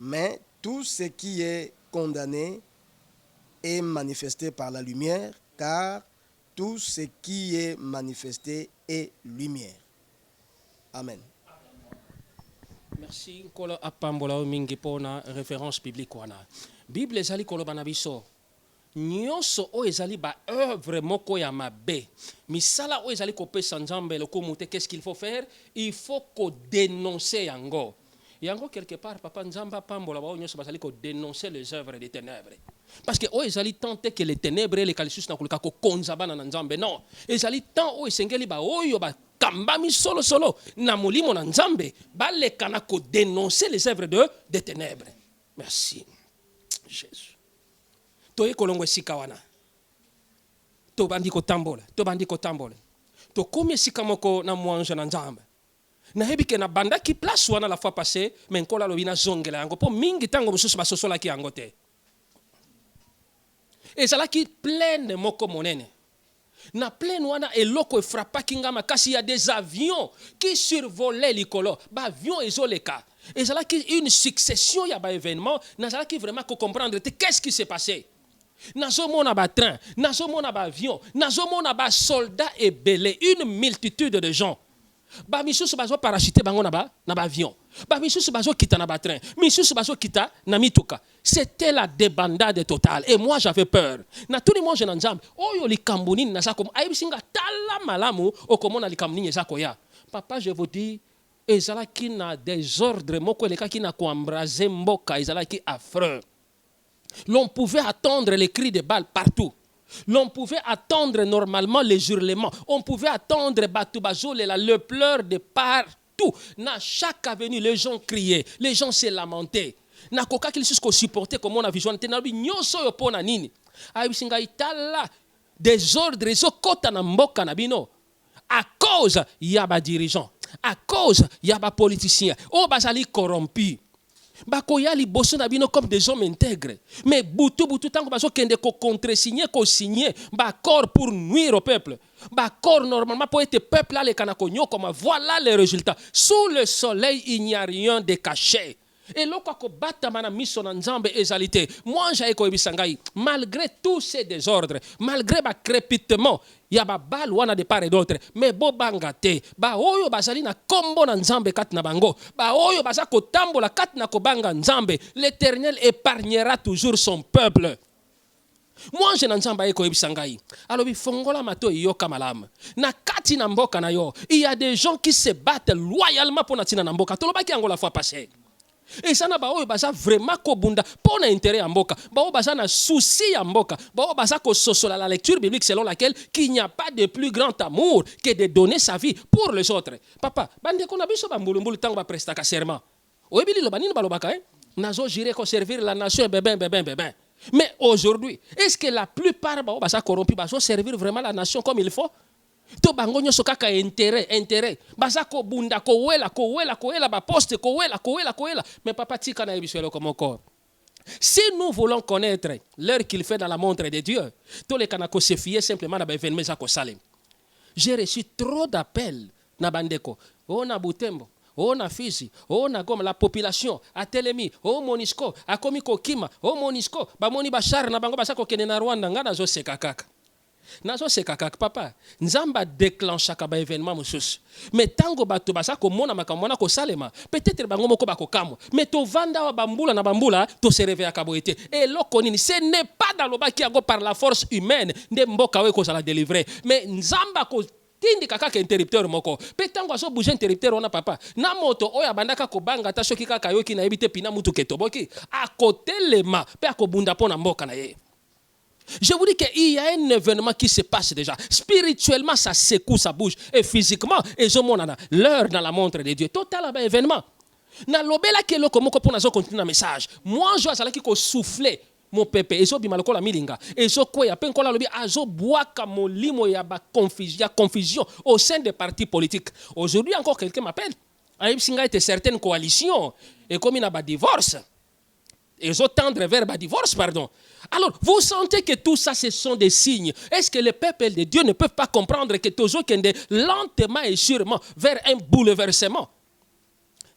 Mais tout ce qui est condamné est manifesté par la lumière, car tout ce qui est manifesté est lumière. Amen. Merci kolo apambola mingi pona référence biblique wana. Bible ezali koloba na biso. Nyonso o ezali ba œuvre moko ya mabe. Misala o ezali kopesa nzambe lokomuté qu'est-ce qu'il faut faire? Il faut ko dénoncer yango. Yango quelque part papa nzamba pambola ba nyonso bazali ko dénoncer les œuvres des ténèbres. Parce que o ezali tenté que les ténèbres les kalisus na kulika ko konzabana na nzambe non. Ezali tant o esengeli ba oyo ba kambami solo na molimo na nzambe balekana ko dénoncer les œuvres des ténèbres. Merci Jésus. Toye kolongo esika wana. To bandi ko tambola. To komi esika moko na mwanje na nzambe. Na hebi ke na banda ki place wana la fois passée men kola lobina zongela yango po mingi tango mususu basosola ki yango te. Ezalaki pleine moko monene. Na pleine wana eloko e frappaki ngama kasi il y a des avions qui survolaient likolo. Ba avion ezoleka. Ezalaki une succession ya ba événement, nazalaki vraiment ko comprendre qu'est-ce qui s'est passé. Nazomona ba train, nazomona ba avion, nazomona ba soldats et belé, une multitude de gens. Ba misusu bazo parachuter bango na ba avion. Ba misusu bazo kita na ba train, misusu bazo kita na mituka. C'était la débandade totale et moi j'avais peur. Na tout le monde je n'enjambe. Oyo likambuni na zako ayibisinga tala malamu okomona likambuni ezako ya. Papa je vous dis ezalaki na désordre moko elekaki na koembrase mboka ezalaki affreux. L'on pouvait attendre les cris de balles partout. L'on pouvait attendre normalement les hurlements. On pouvait attendre le pleur de partout. Dans chaque avenue, les gens criaient, les gens se lamentaient. Na koka qu'il se supportait comme on a vision tenabi nyoso yo pona nini. Ayisinga itala désordre zo kota na mboka na bino à cause ya ba dirigeants, à cause ya ba politiciens, o bazali corrompus. Bakoya liboso na bino comme des hommes intègres. Mais butu tango bazo kende ko contresigner ko signer ba accord pour nuire au peuple. Ba accord normalement pour être peuple là les kanako nyoko, voilà les résultats. Sous le soleil, il n'y a rien de caché. Et lokako batamana miso na nzambe ezalité. Moi j'ai ko bisangai malgré tous ces désordres, malgré ba crépitement, ya ba bal wana de part et d'autre, mais bo bangate, ba oyo bazali na kombo na nzambe kat na bango, ba oyo bazako tambola kat na ko banga nzambe, l'Éternel épargnera toujours son peuple. Moi je nzamba eko ebisangai. Alobi fongola mato yoka malam. Na kati na mboka na yo, il y a des gens qui se battent loyalement pour natina na mboka. Tolobaki yango la fois passée. Et ça n'a pas vraiment kobunda pour l'intérêt à mboka. Ba oyo na souci à mboka. Ba oyo baza ko sosola la lecture biblique selon laquelle qu'il n'y a pas de plus grand amour que de donner sa vie pour les autres. Papa, bande ko na biso ba mbulumbulu tango ba prestaka serment. Oyebili lo banini balobaka nazo jire ko servir la nation bébé. Mais aujourd'hui, est-ce que la plupart ba oyo corrompu bazo servir vraiment la nation comme il faut? To bango nyoso kaka intérêt baza ko bunda ko wela ba poste ko wela mais papa tika na ebiswelo comme encore. Si nous voulons connaître l'heure qu'il fait dans la montre de Dieu, tous les kanako se fier simplement na ba événement za ko salem. J'ai reçu trop d'appels na bandeko, na Butembo, na Fizi, na Goma, la population a Telemi, Monisco, a Komiko Kima, Monisco, ba moni bachar na bango basa ko kene na Rwanda ngana zo sekakaka. Nazo sekakak papa nzamba déclenche ka ba événement mosusu mais tango bato basa ko mona makamona ko salema peut-être bango moko bakokamo mais to vanda wa bambula na bambula to se réveiller akaboete et lokonini ce n'est pas dans le baki ago par la force humaine nde mboka we ko sala délivrer mais nzamba ko tindi kaka interrupteur moko pe tango aso bouger interrupteur ona papa na moto oya bandaka ko banga ta soki kaka yoki na ebite pina mutu ketoboki à côté lema pe akobunda pona mboka na ye. Je vous dis qu'il y a un événement qui se passe déjà. Spirituellement, ça secoue, ça bouge. Et physiquement, ils ont l'heure dans la montre de Dieu. Total événement. Na lobela ke loko moko pour nazo continuer un message. Moi, je vois qui souffler mon pépé. Et so bimaloko la milinga. Et so quoi ya pen kola lobi azo boaka molimo ya ba confusion au sein des partis politiques. Aujourd'hui encore quelqu'un m'appelle. Aïb singa était certaines coalitions et comme il y a ba divorce. Ils ont tendre vers le divorce, pardon. Alors, vous sentez que tout ça, ce sont des signes. Est-ce que les peuples de Dieu ne peuvent pas comprendre que toujours qu'on est lentement et sûrement vers un bouleversement?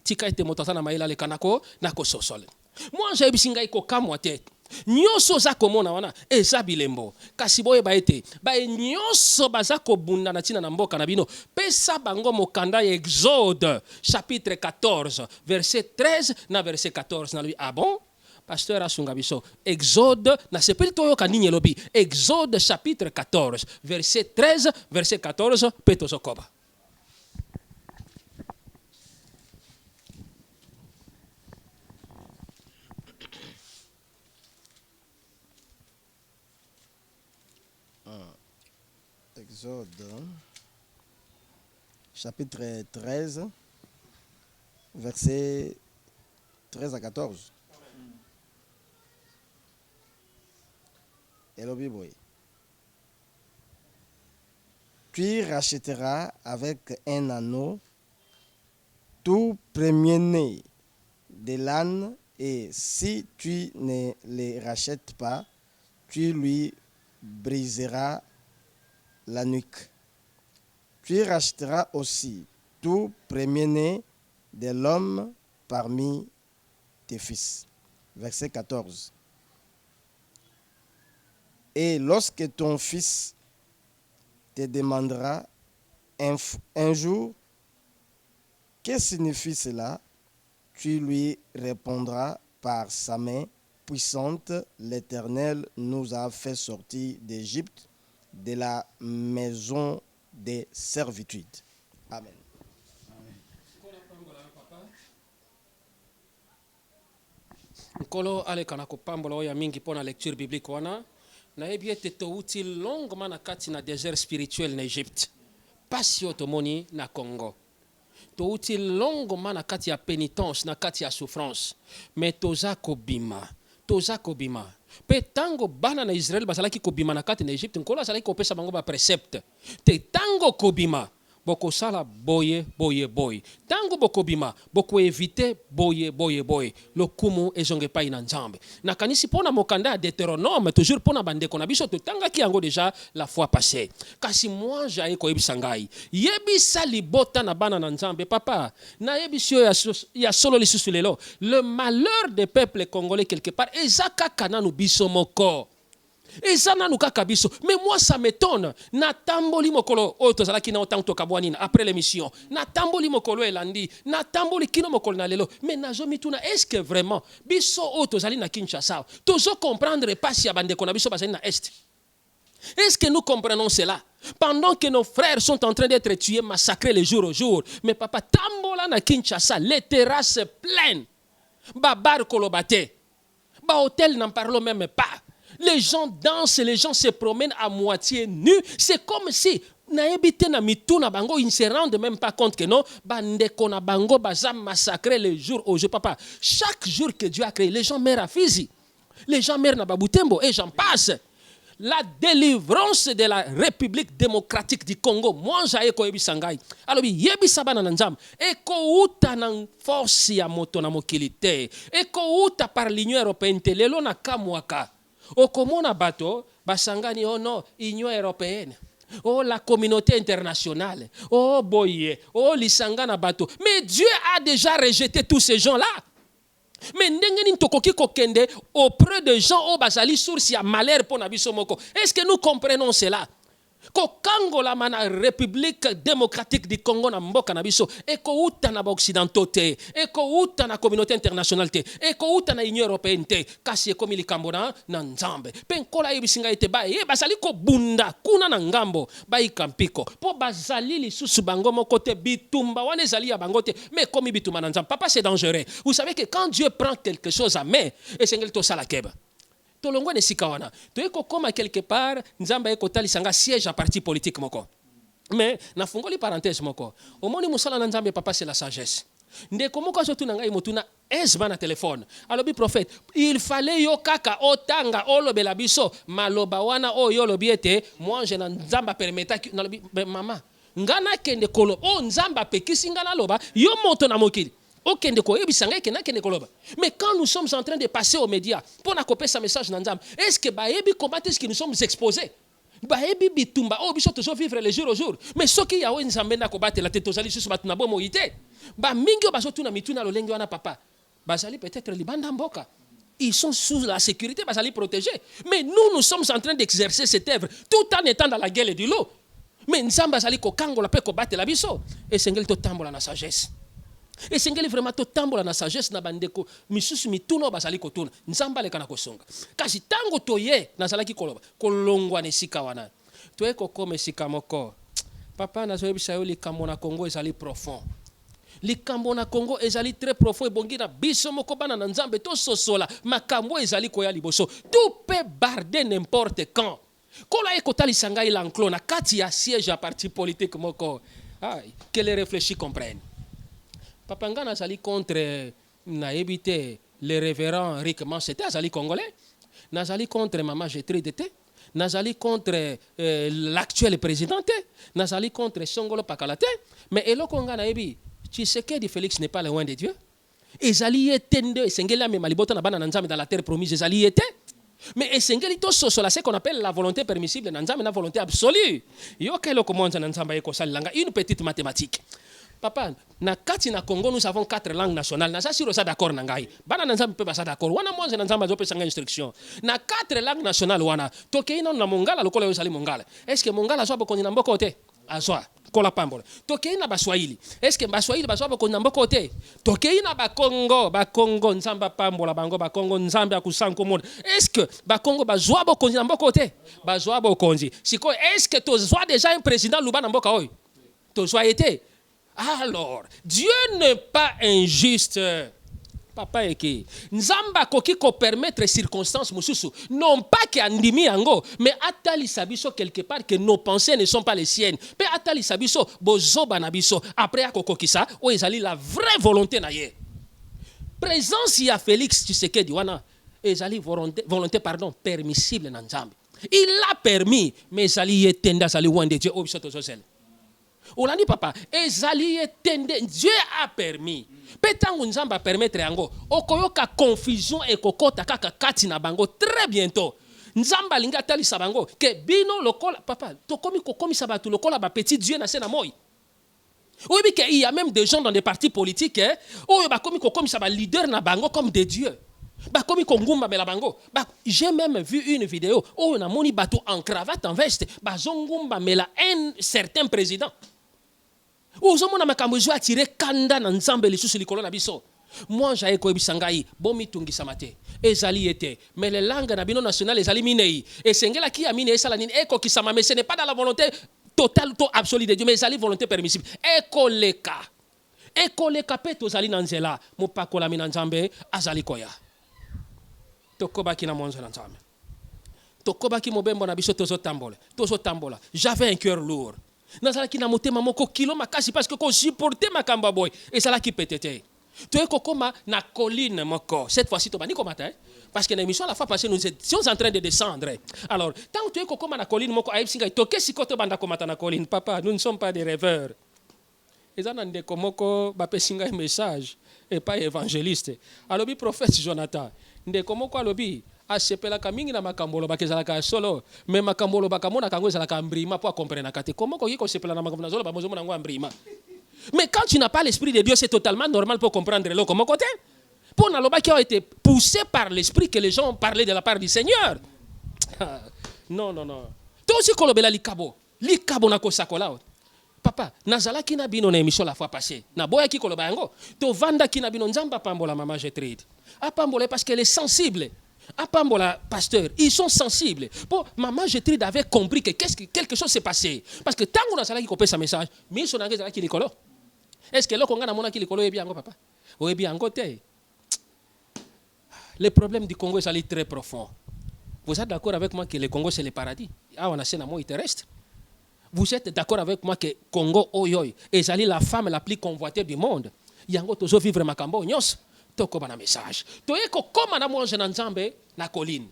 Tika ete motata na maila le kanako na ko sosole. Moi, j'ai bisinga iko kamwate. Nyoso za komona wana eza bilembo. Kasi boye ba ete ba nyoso baza ko bunda na tina na mboka na bino. Pesa bango mokanda ya Exode chapitre 14 verset 13 na verset 14 na lui. Ah bon? Pasteur Asungabiso, Exode, na sepeli toyo kanini lobi. Exode chapitre 14, verset 13, verset 14, peto sokoba. Exode, chapitre 13, verset 13 à 14. Et le Bible. Tu rachèteras avec un anneau tout premier-né de l'âne, et si tu ne les rachètes pas, tu lui briseras la nuque. Tu rachèteras aussi tout premier-né de l'homme parmi tes fils. Verset 14. Et lorsque ton fils te demandera un jour, que signifie cela, tu lui répondras par sa main puissante, l'Éternel nous a fait sortir d'Égypte, de la maison de servitude. Amen. nkolo alekana kopambola oyo ya mingi mpo na lecture biblique wana nayebi ete touti longuement na kati na désert spirituel na Égypte pasi oyo tomoni na Congo touti longuement na kati ya pénitence na kati ya souffrance mais toza kobima mpe ntango bana na Israel bazalaki kobima na kati na Égypte nkolo azalaki kopesa bango baprécepte te ntango kobima bokosala boye ntango bokobima bokoevite boye lokumu ezonge epai na nzambe nakanisi mpo na mokanda ya Deutéronome toujours mpo na bandeko na biso totangaki yango déjà la fois passée kasi mwanje aye koyebisa ngai yebisa libota na bana na nzambe papa nayebisi oyo ya solo lisusu lelo le malheur des peuples congolais quelque part eza kaka nanu biso moko eza nanu kaka biso mais moi ça m'étonne natamboli mokolo oyo tozalaki na otango tokabwanina après l'émission natamboli mokolo elandi natamboli kino mokolo na lelo mais nazomituna est-ce que vraiment biso oyo tozali na Kinshasa tozo comprendre pasi ya bandeko na biso bazali na est est-ce que nous comprenons cela pendant que nos frères sont en train d'être tués massacrés le jour au jour mais papa tambola na Kinshasa les terrasses pleines babar kolobate ba hôtel n'en parlons même pas. Les gens dansent, les gens se promènent à moitié nus. C'est comme si naebite na mitu na bango, ils ne se rendent même pas compte que non, bandeko na bango baza massacré le jour au jour. Papa, chaque jour que Dieu a créé, les gens meurent à Fizi, les gens meurent na Babutembo et j'en passe. La délivrance de la République démocratique du Congo, moi j'ai koyebi sangai. Alors yebi sabana nanzam, eko uta nan force ya moto na mokilite, eko uta par l'Union européenne lelo na kamwaka. Okomona bato basangani oh non Union européenne oh la communauté internationale oh boye oh lisangana bato mais Dieu a déjà rejeté tous ces gens-là mais ndengeni tokoki kokende auprès de gens au bazali source ya malheur pour na biso moko est-ce que nous comprenons cela kokango la mana République démocratique du Congo na mboka na biso eko uta na occidentaux te eko uta na communauté internationale te eko uta na Union européenne te kasi ekomi likambo na nzambe pe nkola yebisinga ete ba ye basali ko bunda kuna na ngambo ba ikampiko po bazali lisusu bango moko te bitumba wana ezali ya bango te mais komi bituma na nzambe papa c'est dangereux vous savez que quand Dieu prend quelque chose à main esengeli to sala keba tolongwa ne sikawana toyeko koma quelque part nzamba eko talisanga siège à parti politique moko mais na fungoli parenthèse moko omoni musala na nzambe papa c'est la sagesse ndeko moko azotu na ngai motuna esba na téléphone alobi prophète il fallait yo kaka otanga olobela biso maloba wana oyo lobi ete moi je na nzamba permetta nalobi mama ngana kende kolo o nzamba pekisi ngana loba yo moto na mokili. Mais quand nous sommes en train de passer aux médias pour accompagner ce message, est-ce que comment est-ce que nous sommes exposés? Bitumba oh biso toujours vivre les jours au jour mais ce qui y a où nzambe na kobatela la tête ozali susu batuna bomo ite ba mingi bazo tuna mituna lolengi wana papa bazali peut-être libanda mboka ils sont sous la sécurité bazali protégés mais nous sommes en train d'exercer cette œuvre tout en étant dans la guerre et du lot mais nzambe bazali ko kangola pe ko batela biso et sengeli to tambola na sagesse. Et sengeli vraiment to tambola na sagesse na bandeko misusu mituno basali kotuna nzamba le kana kosonga kasi tango toye nazalaki koloba kolongwa ne sika wana toye kokome sika moko papa nazoyebisa yo likambo na Congo ezali profond likambo na Congo ezali très profond ebongi na biso moko bana na nzambe to sosola makambo ezali koya liboso tout peut barder n'importe quand kola ekotali sangai l'enclos na kati ya siège à parti politique moko que les réfléchis comprennent. Papa Ngana azali contre naebite le révérend Rick Mansete azali congolais nazali contre Maman Gétrude te nazali contre l'actuel président te nazali contre Songolo Pakala te mais eloko nga naebi Tshisekedi Félix n'est pas loin de Dieu ezali etende esengeli me malibota na bana na nzambe dans la terre promise ezali ete mais esengeli to sosola ce qu'on appelle la volonté permissible na nzambe na volonté absolue yo kelo komonza na nzambe ekosalanga une petite mathématique. Papa, na kati na Congo nous avons 4 langues nationales. Na sasiro sa d'accord na ngai. Bana nzambe pe basa d'accord. Wana mwanze na nzambe zo pesa instruction. Na 4 langues nationales wana. Tokei na mongala lokola yo sali mongala. Est-ce que mongala zo bokoni na mboko te? Azwa. Kola pambola. Tokei na baswahili. Est-ce que baswahili bazo bokoni na mboko te? Tokei na bakongo nzamba pambola bango bakongo nzambe akusanko monde. Est-ce que bakongo bazo bokoni na mboko te? Bazo bokonzi. Siko est-ce que to zo déjà un président luba na mboka oy? To zo été. Alors, Dieu n'est pas injuste. papa eke nzamba koki ko permettre circonstances mususu non pas que andimi yango mais atali sabiso quelque part que nos pensées ne sont pas les siennes pe atali sabiso bozoba na biso après akokokisa o ezali la vraie volonté na ye présence ya Félix Tshisekedi wana ezali volonté permissible na nzambe il l'a permis mais ezali yetenda ezali wande Dieu o biso tozozela olandi papa ezali yetende Dieu a permis petango nzamba permettre yango okoyoka confusion ekokota kaka kati na bango très bientôt nzamba linga talisa bango ke bino lokola papa tokomi kokomisa bato lokola ba petit Dieu na se na moi. Oui, mais il y a même des gens dans des partis politiques où comme ça, leader na bango comme des dieux. J'ai même vu une vidéo où on a moni bateau en cravate, en veste, un certain président. Où on a attiré kanda na nzambe les sous likolo na biso. Moi j'ai ko bisangai bomi tungi samate ezali ete mais les langues na bino nationales ezali minei et sengela ki amine esala nini eko kisama mais ce n'est pas dans la volonté total to absolu de Dieu mais ezali volonté permissible ekoleka pe tozali na nzela mopakola mina nzambe azali koya tokobaki na monzo na nzambe tokobaki mobembo na biso tozotambola j'avais un cœur lourd nazalaki na motema moko kilo makasi parce que ko supporter makambo boy ezalaki petete toye kokoma na colline moko cette fois-ci tobani komata parce que l'émission la fois passée nous étions en train de descendre. Alors, tant que tu es comme na colline moko aipsinga toke sikoto banda komata na colline papa, nous ne sommes pas des rêveurs. Ezana ndeko moko bapesinga message et pas évangéliste. Alobi prophète Jonathan, ndeko moko alobi asepelaka mingi na makambolo bakezalaka solo, mais makambolo bakamona kango ezalaka mbrima pour comprendre kate. Comment ko yiko sepela na makambolo solo bamozomona ngo mbrima. Mais quand tu n'as pas l'esprit de Dieu, c'est totalement normal pour comprendre le comment côté. Pour Naloba qui a été poussé par l'esprit que les gens ont parlé de la part du Seigneur. Non. Toi aussi, kolobela likabo na kosakola. Papa, nazala ki na bino na émission la fois passée. Na boya ki koloba yango. To vanda ki na bino nzamba pambola maman Gertrude. Apambola parce qu'elle est sensible. Apambola pasteur, ils sont sensibles. Pour maman Gertrude avait compris que quelque chose s'est passé. Parce que tant qu'on a zala ki kopé sa message, mais son angé zala ki likolo. Est-ce que l'on a mona ki likolo ebi yango papa? O ebi yango te. Le problème du Congo est très profond. Vous êtes d'accord avec moi que le Congo c'est le paradis? Ah, on a c'est l'amour terrestre. Vous êtes d'accord avec moi que Congo oyoy est la femme la plus convoitée du monde? Yango tozo vivre makambo nyos. Toko bana message. Toyeko koma na mwanze na nzambe na colline.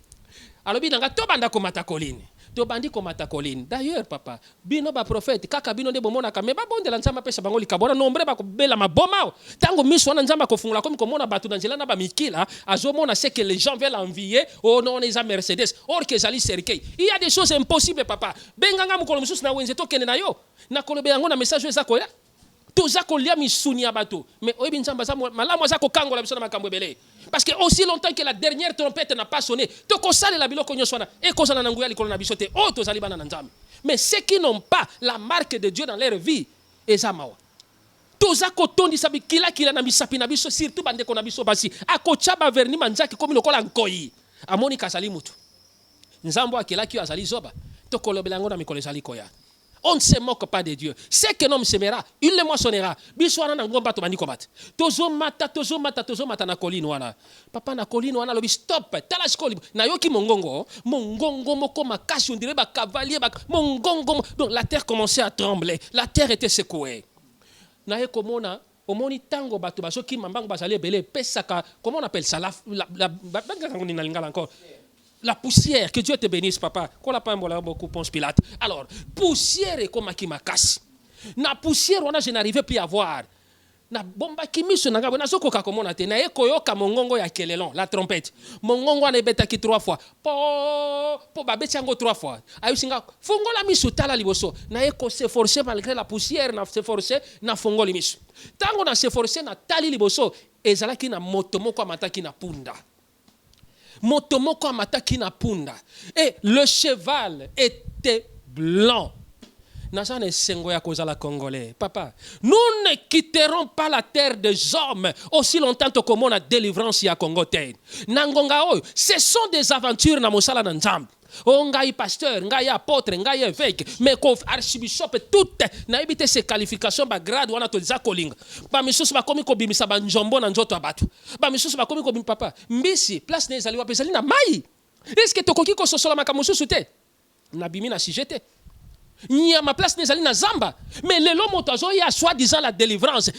Alobi nanga to banda komata colline. To bandi komata colline. D'ailleurs papa, bino ba prophète kaka bino de bomona ka me ba bonde la nzamba pesa bango likabona nombre ba ko bela maboma. Tango miso na nzamba ko fungula comme komona batu na nzela na ba mikila, azomona c'est que les gens veulent envier oh non les Mercedes, or que zali serkei. Il y a des choses impossibles papa. Benganga mukolo mususu na wenze to kene na yo. Na kolobe yango na message eza koya. Toza kolia misuni bateau mais oyebi nzamba za malamu za ko kangola biso na makambo ebele. Parce que aussi longtemps que la dernière trompette n'a pas sonné, to kosala la biloko nyoswana e kozana na nguya likolo na biso te o tozali bana na nzambe. Mais ceux qui n'ont pas la marque de Dieu dans leur vie, ezamawa. Toza kotondi sabi kila na misapi na biso surtout bande ko na biso basi akochaba verni manzaki komi lokola nkoyi. Amoni kasali mutu. Nzambo akela ki azali zoba. To kolobela ngo na mikolo ezali koya. On ne se moque pas de Dieu. C'est que l'homme semera, il le moissonnera. Biswana na ngomba to bandi kobat. Tozo mata na colline wana. Papa na colline wana lobi stop. Tala skoli. Na yoki mongongo moko makasi on dirait ba cavalier ba mongongo. Donc la terre commençait à trembler. La terre était secouée. Na yeko mona omoni tango bato basoki mambango bazali belé pesaka comment on appelle ça la encore. La poussière, que Dieu te bénisse, papa. Qu'on n'a pas beaucoup Ponce Pilate. Alors, poussière est comme qui m'a cassé. Na poussière, je n'arrivais plus à voir. Na bomba qui mis sur na gabo na soko ka komona te na ekoyo ka mongongo ya kelelon la trompette. Mongongo na beta ki 3 fois. Po ba beti yango 3 fois. Ayu singa fongola misu tala liboso. Na eko se forcer malgré la poussière na se forcer na fongoli misu. Tango na se forcer na tali liboso ezalaki na motomoko amataki na punda. Motomoko amataki na punda. Et le cheval était blanc. Nazane sengo ya kozala congolais. Papa, nous ne quitterons pas la terre des hommes aussi longtemps que comme on a délivrance ya Congo te. Nangonga oyo, ce sont des aventures na mosala na nzambe. Oh, ngai pasteur, ngai apôtre, ngai évêque, mais ko archibishop tout na ebite ces qualifications ba grade wana to za kolinga. Ba misusu ba komi ko bimisa ba njombo na nzoto abatu. Ba misusu ba komi ko bim papa. Mbisi place ne ezali wa bezali na mai. Est-ce que tokoki ko sosola makamususu te? Na bimi na sujete. Ni à ma place nezali na zamba. Mais lelo moto azo ya soi-disant la délivrance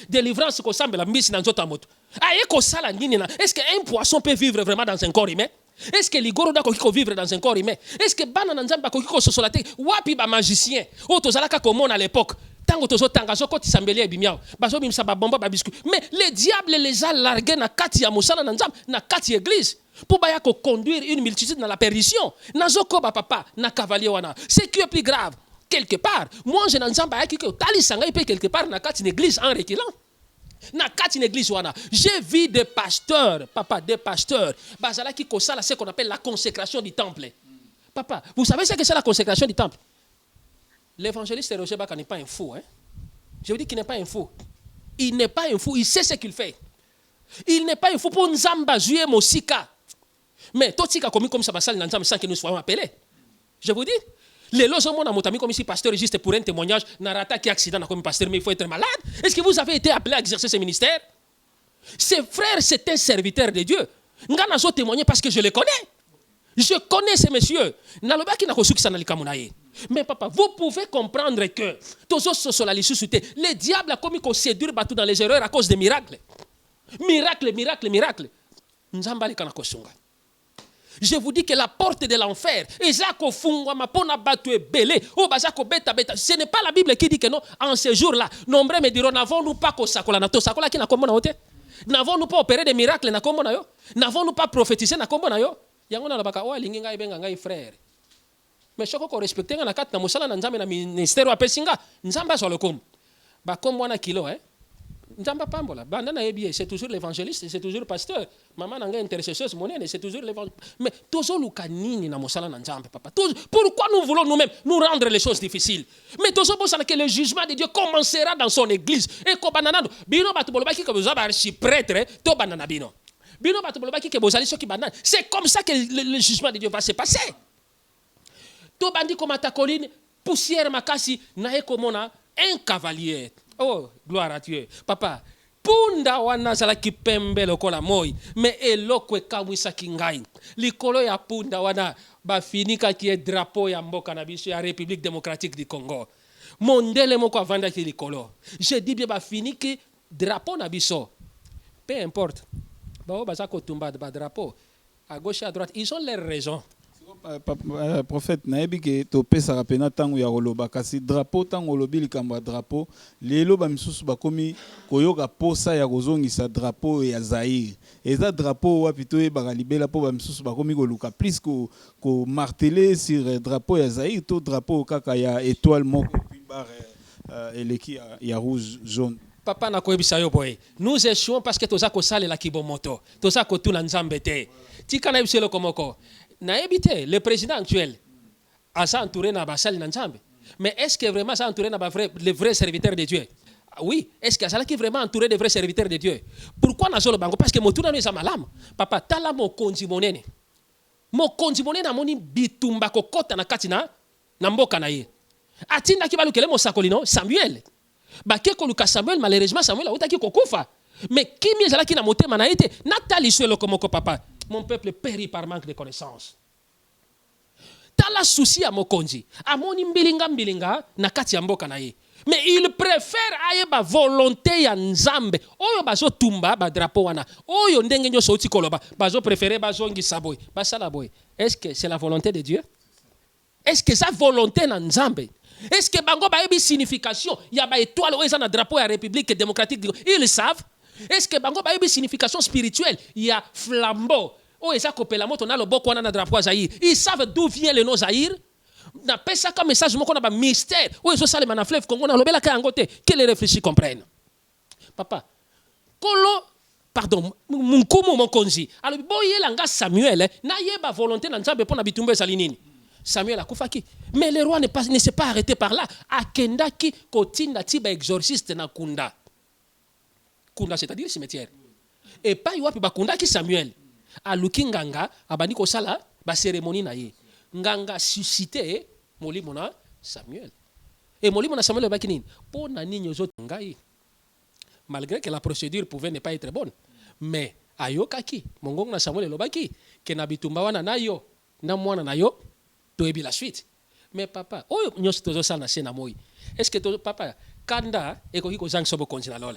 ko sambela mbisi na nzoto moto. Aye ko sala nini na? Est-ce que un poisson peut vivre vraiment dans un corps humain? Est-ce que ligoro da ko vivre dans un corps humain? Est-ce que bana na nzamba ko sosolate wapi ba magicien? O tozalaka comme à l'époque. Tango tozo tanga zo koti sambeli ebimiao. Bazo bimsa ba bomba ba biscuit. Mais le diable les a largués na kati ya musala na nzamba na kati église. Pour baya ko conduire une multitude dans la perdition. Nazo ko ba papa na cavalier wana. C'est qui est plus grave? Quelque part, moi je n'entends pas que tali sanga peut quelque part na kati une église en reculant. Na kati une église wana, j'ai vu des pasteurs, papa, des pasteurs, bazala qui kosala ce qu'on appelle la consécration du temple. Papa, vous savez ce que c'est la consécration du temple? L'évangéliste Roger Baka n'est pas un fou, hein? Je vous dis qu'il n'est pas un fou. Il n'est pas un fou, il sait ce qu'il fait. Il n'est pas un fou pour nzamba jouer mosika. Mais totika comme ça basal nzamba sans que nous soyons appelés. Je vous dis. Les loges mon amotami comme ici pasteur juste pour un témoignage narata qui accident comme pasteur mais il faut être malade. Est-ce que vous avez été appelé à exercer ce ministère? Ces frères, c'est un serviteur de Dieu. Ngana zo témoigner parce que je les connais. Je connais ces messieurs. Mais papa, vous pouvez comprendre que le diable a commis qu'on séduire Batou dans les erreurs à cause des miracles. Miracle. Je vous dis que la porte de l'enfer, ce n'est pas la Bible qui dit que non, en ce jour-là, nombreux me diront, n'avons-nous pas n'avons-nous pas opéré des miracles, n'avons-nous pas prophétisé, frère. Mais je crois respecter na kat na musala na nzambe na ministère wa pesinga nzamba sur le com ba comme wana kilo nzamba pambola banda na yebi c'est toujours l'évangéliste, c'est toujours le pasteur, maman nanga intercesseuse monene, c'est toujours l'évangéliste. Mais tozo luka nini na musala na nzambe papa. Pourquoi nous voulons nous-mêmes nous rendre les choses difficiles? Mais tozo bosala que le jugement de Dieu commencera dans son église et ko bananano bino batu bolobaki ko boza ba archiprêtre to banana bino batu bolobaki ke bozali soki banana. C'est comme ça que le jugement de Dieu va se passer. To bandi komata colline poussière makasi na ekomona un cavalier. Oh, gloire à Dieu. Papa, punda wana zala kipembe lokola moi, mais elokwe kamwisa kingai. Likolo ya punda wana ba finika ki e drapeau ya mboka na biso ya République démocratique du Congo. Mondele moko avanda ki likolo. Je dis bien ba finiki drapeau na biso. Peu importe. Ba o bazako tumba ba drapeau à gauche et à droite, ils ont leurs raisons. Prophète nayebi ke to pesa rapena tango ya koloba kasi drapeau tango lobi likambo drapeau lelo ba misusu bakomi koyoka posa ya kozongisa drapeau ya Zaïre eza drapeau wapi to yebaka libela po ba misusu bakomi koluka plus ko marteler sur drapeau ya Zaïre to drapeau kaka ya étoile moko puis barre eleki ya rouge jaune. Papa na koyebisa yo boy, nous échouons parce que toza ko sale la kibomoto toza ko tuna nzambe te tika na yebiselo komoko. Le président actuel a entouré na basal nanzambe. Mais est-ce que vraiment ça entouré na les vrais serviteurs de Dieu? Oui, est-ce que ça qui vraiment entouré des vrais serviteurs de Dieu? Pourquoi na zolo bango? Parce que motuna no malam. Papa tala mo konzi monene. Mo konzi monene amoni bitumba kokota na katina na mboka na ye. Atinda ki balukele mo sakolino Samuel. Ba ke koluka Samuel malheureusement Samuel a utaki kokufa. Mais qui mi ezala ki na motema na ete natali swelo komoko papa. Mon peuple périt par manque de connaissances. Tala souci à Mokonzi. A mon mbilinga na kati ya mboka na ye. Mais il préfère aye ba volonté ya nzambe. Oyo bazo tumba ba drapeau wana. Oyo ndenge nyo soti koloba. Bazo préférer bazongi saboy. Basala boy. Est-ce que c'est la volonté de Dieu? Est-ce que sa volonté na nzambe? Est-ce que bango ba yebi signification ya ba étoile oyo na drapeau ya République démocratique? Ils savent. Est-ce que bango ba yebi signification spirituelle? Il y a flambeau. Oh, eza kopela moto na loboko wana na drapeau Zaïre. Ils savent d'où vient le nom Zaïre. Na pesa comme message moko na ba mystère. Oh, ezo sale na fleuve Congo na lobela ka ngote. Que les réfléchis comprennent. Papa. Kolo pardon, munkumu mokonzi. Alors boyela nga Samuel na yeba volonté na nzambe pona bitumba ezali nini. Samuel a kufaki. Mais le roi ne s'est pas arrêté par là. Akendaki kotinda tiba exorciste na kunda. Kunda c'est-à-dire cimetière. Et pas wapi bakunda ki Samuel. A lukinganga abandi ko sala ba cérémonie na ye. nganga suscité molimo na Samuel. Et molimo na Samuel ba kinini po na ninyo zo ngai. Malgré que la procédure pouvait ne pas être bonne, mais ayokaki mongongo na Samuel lobaki ke na bitumba wana nayo na mwana nayo toyebi la suite. Mais papa oyo nyonso tozo sala na sena moi. Est-ce que to papa kanda ekoki ko zang sobo kontina lole.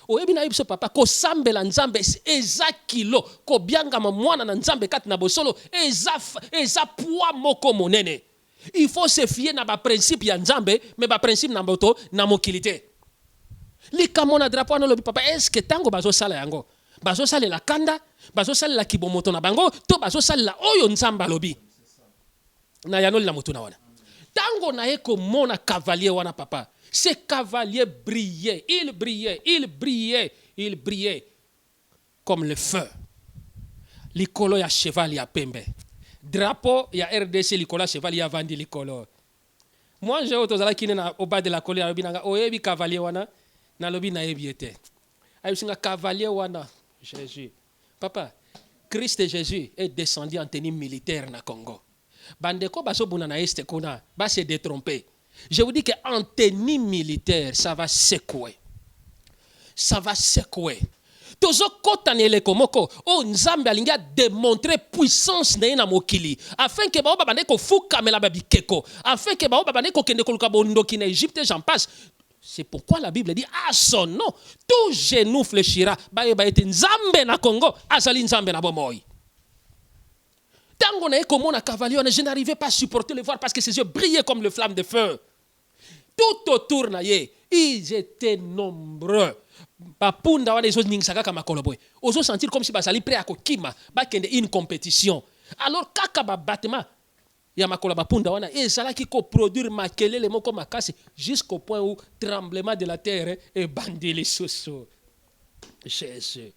Oyebi na biso papa ko sambela nzambe eza kilo ko bianga mwana na nzambe kati na bosolo eza poids moko monene. Il faut se fier na ba principe ya nzambe mais ba principe na moto na mokilité. Likamona drapeau na lobi papa est-ce que tango bazo sala yango bazo sala la kanda bazo sala la kibomoto na bango to bazo sala oyo nzamba lobi na yanoli na mutu na wana tango na eko mona cavalier wana papa ce cavalier brillait il brillait comme le feu likolo ya cheval ya pembe drapeau ya RDC likolo ya cheval ya vandi likolo moi j'ai autozala kine na au bas de la colère lobi nanga oyebi cavalier wana na lobi na ebiete ayusinga cavalier wana Jésus papa Christ Jésus est descendu en tenue militaire na Congo bandeko baso buna na este kona ba se détromper je vous dis que en tenue militaire ça va secouer tozo kota ne le komoko o nzambe alinga démontrer puissance na na mokili afin que ba bandeko fuka mela babikeko afin que ba bandeko kende koluka bondoki na Égypte j'en passe. C'est pourquoi la Bible dit à son nom tout genou fléchira ba ete nzambe na Congo azali nzambe na bomoy. Tango na ekomona cavalier je n'arrivais pas à supporter le voir parce que ses yeux brillaient comme le flamme de feu. Tout autour na ye ils étaient nombreux. Bapunda wana ezo ningisaka kama koloboy. Ozo sentir comme si basali prêt à kokima ba kende une compétition. Alors kaka ba battement ya makola bapunda wana ezalaki ko produire makelele moko makasi jusqu'au point où tremblement de la terre et bandili soso. Jésus.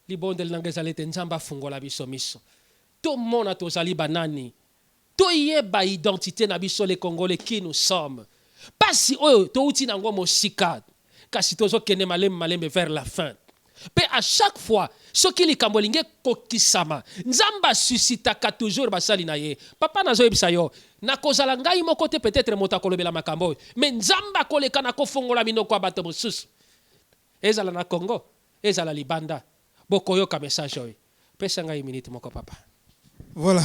Libondel nangezalete nzamba fungola biso miso. To mona tozali banani. To yeba identité na biso les Congolais qui nous sommes. Pasi oyo to uti nango mosika. Kasi tozo kene malem vers la fin. Mais à chaque fois, ce qui li kambolinge kokisama, nzamba suscitaka toujours basali na ye. Papa nazo yebisa yo, na kozala ngai moko te peut-être mota kolobela makambo, mais nzamba koleka na kofongola minoko ya bato mosusu. Ezala na Congo, ezala libanda. Bokoyoka message oyo. Pesa ngai minute moko papa. Voilà.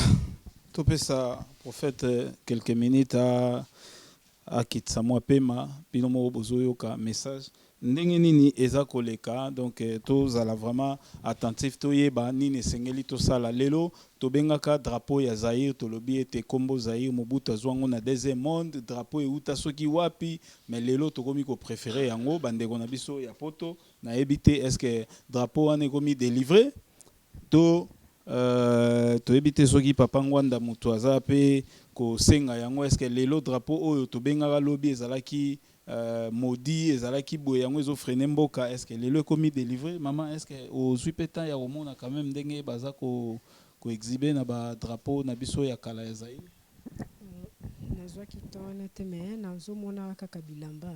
Tu peux ça prophète quelques minutes à Kitsamwa Pema, binomo bozoyoka message. Ndenge nini eza koleka donc tozala vraiment attentif toyeba nini sengeli tosala lelo tobengaka drapeau ya Zaïre tolobi ete kombo Zaïre Mobutu azwango na deuxième monde drapeau euta soki wapi mais lelo tokomi ko préférer yango bandeko na biso ya poto na ebité est-ce que drapeau wana ekomi délivré to ebité soki papa ngwanda mutu aza pe ko senga yango est-ce que lelo drapeau oyo tobengaka lobi ezalaki maudit ezalaki boye yango ezo freiner mboka est-ce que lelo ekomi délivré maman est-ce que ozwi pe temps ya komona quand même ndenge baza ko exhiber na ba drapeau na biso ya kala ya Zaïre nazwaki tona te mais nazomona kaka bilamba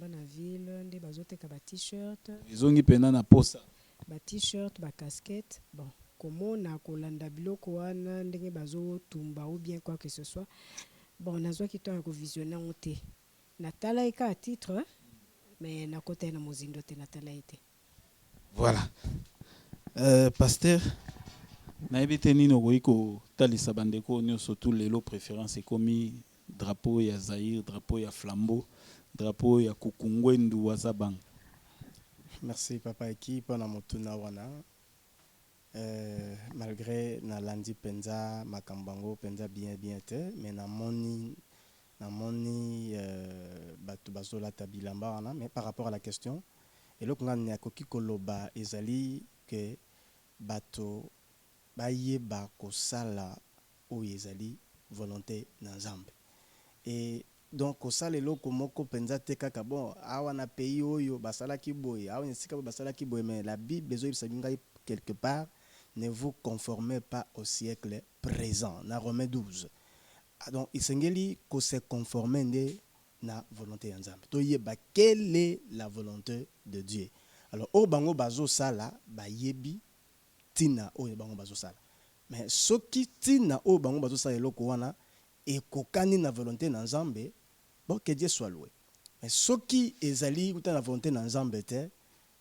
na ville nde bazoteka ba t-shirt ezongi pena na posa ba t-shirt ba casquette bon komona kolanda biloko wana ndenge bazotumba ou bien quoi que ce soit bon nazwaki tona ko visionner onte natala eka à titre mais na côté na mozindo te natala été. Voilà. Pasteur na ebite nino koiko talisa bandeko nyonso tout lelo préférence ekomi drapeau ya Zaïre, drapeau ya flambeau, drapeau ya kukungwendu wazabang. Merci papa Eki pona motuna wana. Malgré na landi penza makambango penza bien te mais na moni batu bazola tabilamba wana mais par rapport à la question et le konga ne akoki koloba ezali que bato bayeba kosala o ezali volonté na Nzambe et donc kosala eloko moko penza te kaka bon awa na pays oyo basala ki boye awa nesika basala ki boye mais la Bible ezo ngai quelque part ne vous conformez pas au siècle présent na Romains 12. Donc isengeli ko se conformer na volonté ya Nzambe to yeba quelle est la volonté de Dieu. Alors o bango bazo sala ba yebi tina o bango bazo sala mais soki tina o bango bazo sa eloko wana et kokani na volonté na Nzambe, bon que Dieu soit loué. Mais soki ezali uta na volonté na Nzambe te,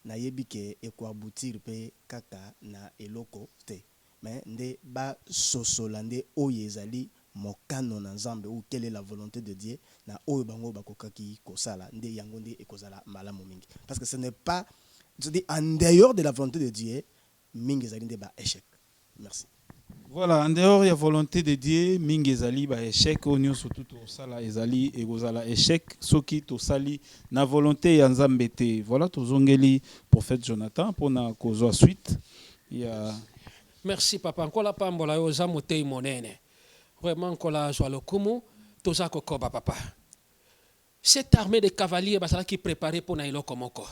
na yebi ke ekwabutir pe kaka na eloko te. Mais nde ba sosolande o ezali mokano na Nzambe ou quelle est la volonté de Dieu na o bango bakokaki kosala nde yango nde ekozala malamu mingi. Parce que ce n'est pas, je dis en dehors de la volonté de Dieu, mingi ezali nde ba échec. Merci. Voilà, en dehors de la volonté de Dieu, mingi ezali ba échec onyo surtout to sala ezali egozala échec soki to sali na volonté ya Nzambe te. Voilà tozongeli prophète Jonathan pour na kozwa suite. Merci papa, nkola pambola yo za motei monene. Vraiment nkola zwa lokumu toza kokoba papa. Cette armée de cavaliers basala qui préparé pour na eloko moko.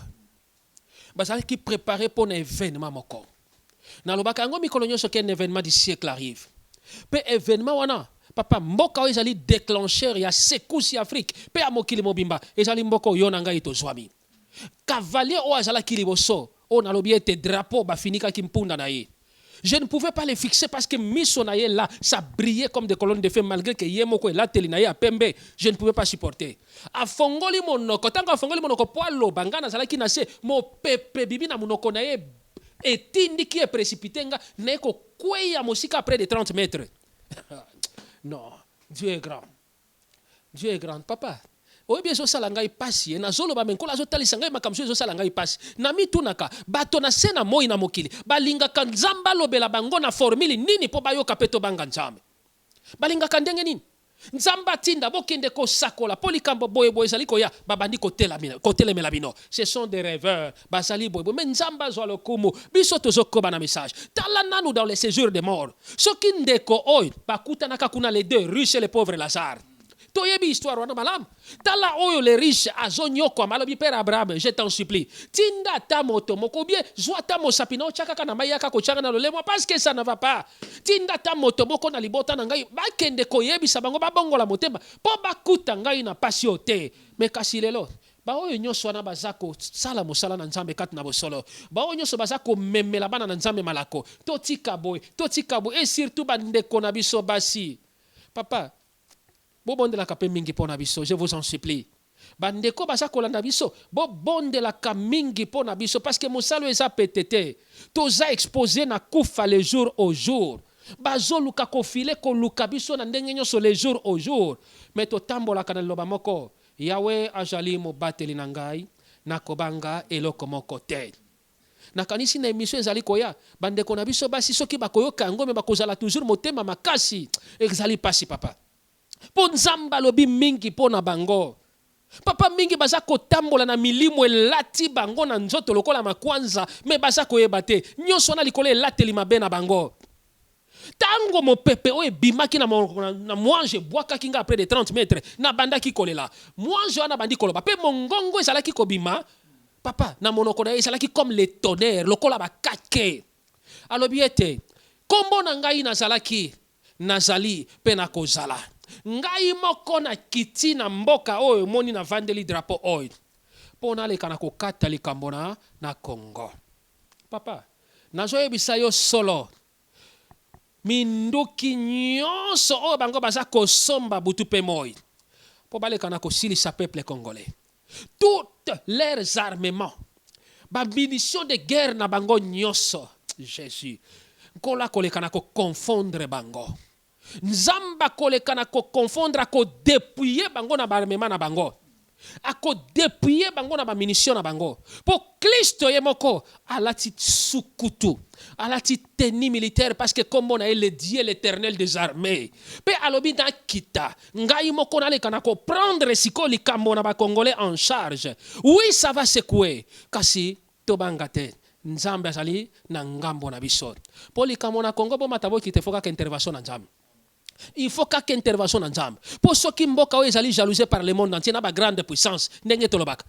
Basala qui préparé pour un événement moko. Na lobaka ngo mikolo nyonso ken événement du siècle arrive. Pe événement wana papa mboka ezali déclencheur ya secousse Afrique. Pe amokili mobimba ezali mboko yo na ngai tozwami. Cavalier o azala ki liboso o na lobi ete drapeau ba finika ki mpunda na ye. Je ne pouvais pas les fixer parce que Missonaye là, ça brillait comme des colonnes de feu malgré que Yemoko et la Telinaye à Pembe, je ne pouvais pas supporter. A Fongoli monoko, tant qu'à Fongoli monoko, poilo, bangana, zala ki nase, mo pepe bibi na monoko naye, et tindi qui est précipité, n'est qu'au kouya mosika près de 30 mètres. Non, Dieu est grand. Dieu est grand, papa. Oui, bien sûr, ça l'angai passi. Na zolo ba menkola zo tali sangai makamso zo salangai passi. Na mitunaka bato na sena moi na mokili. Balinga kanzamba lobela bango na formule nini po bayo kapeto banga nzambe. Balinga kandenge nini? Nzamba tinda bokende ko sakola polikambo boye boye zali ko ya babandi kotela melabino. Ce sont des rêveurs. Basali boye boye mais nzamba zo le kumu. Biso tozo koba na message. Tala nanu dans les séjours des morts. Soki ndeko oy bakuta naka kuna les deux riches et les pauvres Lazare. Toyebi histoire wana malam. Tala oyo les riches azonyoko malobi père Abraham, je t'en supplie. Tinda ta moto moko bien, zwa ta mosapina chaka na mayaka ko chaka na lolemo parce que ça ne va pas. Tinda ta moto moko na libota na ngai ba kende koyebi sabango ba bongola motema po bakuta ngai na pasio te. Mais kasi lelo ba oyo nyonso wana bazako sala mosala na Nzambe kat na bosolo. Ba oyo nyonso bazako memela bana na Nzambe malako. Totika boy et surtout bandeko na biso basi. Papa bo bonde la kape mingi pona biso, je vous en supplie. Bandeko basa kolanda biso, bo bonde la kamingi pona biso parce que mosalo eza petete. Toza exposé na kufa le jour au jour. Bazo luka ko file ko luka biso na ndenge nyonso le jour au jour. Mais to tambola kana loba moko, Yahweh ajali mo bateli na ngai na kobanga eloko moko te. Na kanisi na émission ezali koya, bandeko na biso basi soki bakoyoka yango me bakozala toujours motema makasi. Ezali pasi papa. Po nzamba lobi mingi po na bango. Papa mingi baza kotambola na milimo elati bango na nzoto lokola makwanza me baza koyeba te. Nyonso na likolo elateli mabe na bango. Tango mo pepe o ebimaki na mwange bwakaki nga après de 30 mètres na bandaki kolela. Mwange wana bandi koloba pe mongongo ezalaki kobima. Papa na monoko na ezalaki comme le tonnerre lokola bakake. Alobi ete kombo na ngai nazali pe na kozala. Ngai moko na kiti na mboka oyo moni na vandeli drapeau oyo. Pona leka na kokata likambo na Congo. Papa, nazoyebisa yo solo. Minduki nyonso oyo bango baza kosomba butu pe moi. Po baleka na kosilisa peuple congolais. Toutes leurs armements. Ba munitions de guerre na bango nyonso. Jésus. Nkola koleka na confondre bango. Nzamba koleka na ko confondre ko dépouiller bango na barmema na bango. Ako dépouiller bango na ba munition na bango. Po Kristo yemoko alati sukutu. Alati tenue militaire parce que comme on a le Dieu l'éternel des armées. Pe alobi na kita. Ngai moko na leka na ko prendre siko likambo na ba congolais en charge. Oui, ça va secouer. Kasi tobangate. Nzambe azali na ngambo na biso. Po likambo na Congo bo matabo ki te foka intervention na Nzambe. Il faut qu'à intervention dans Nzambe. Pour ceux qui mboka o ezali jalousé par le monde entier na ba grande puissance ndenge tolobaka.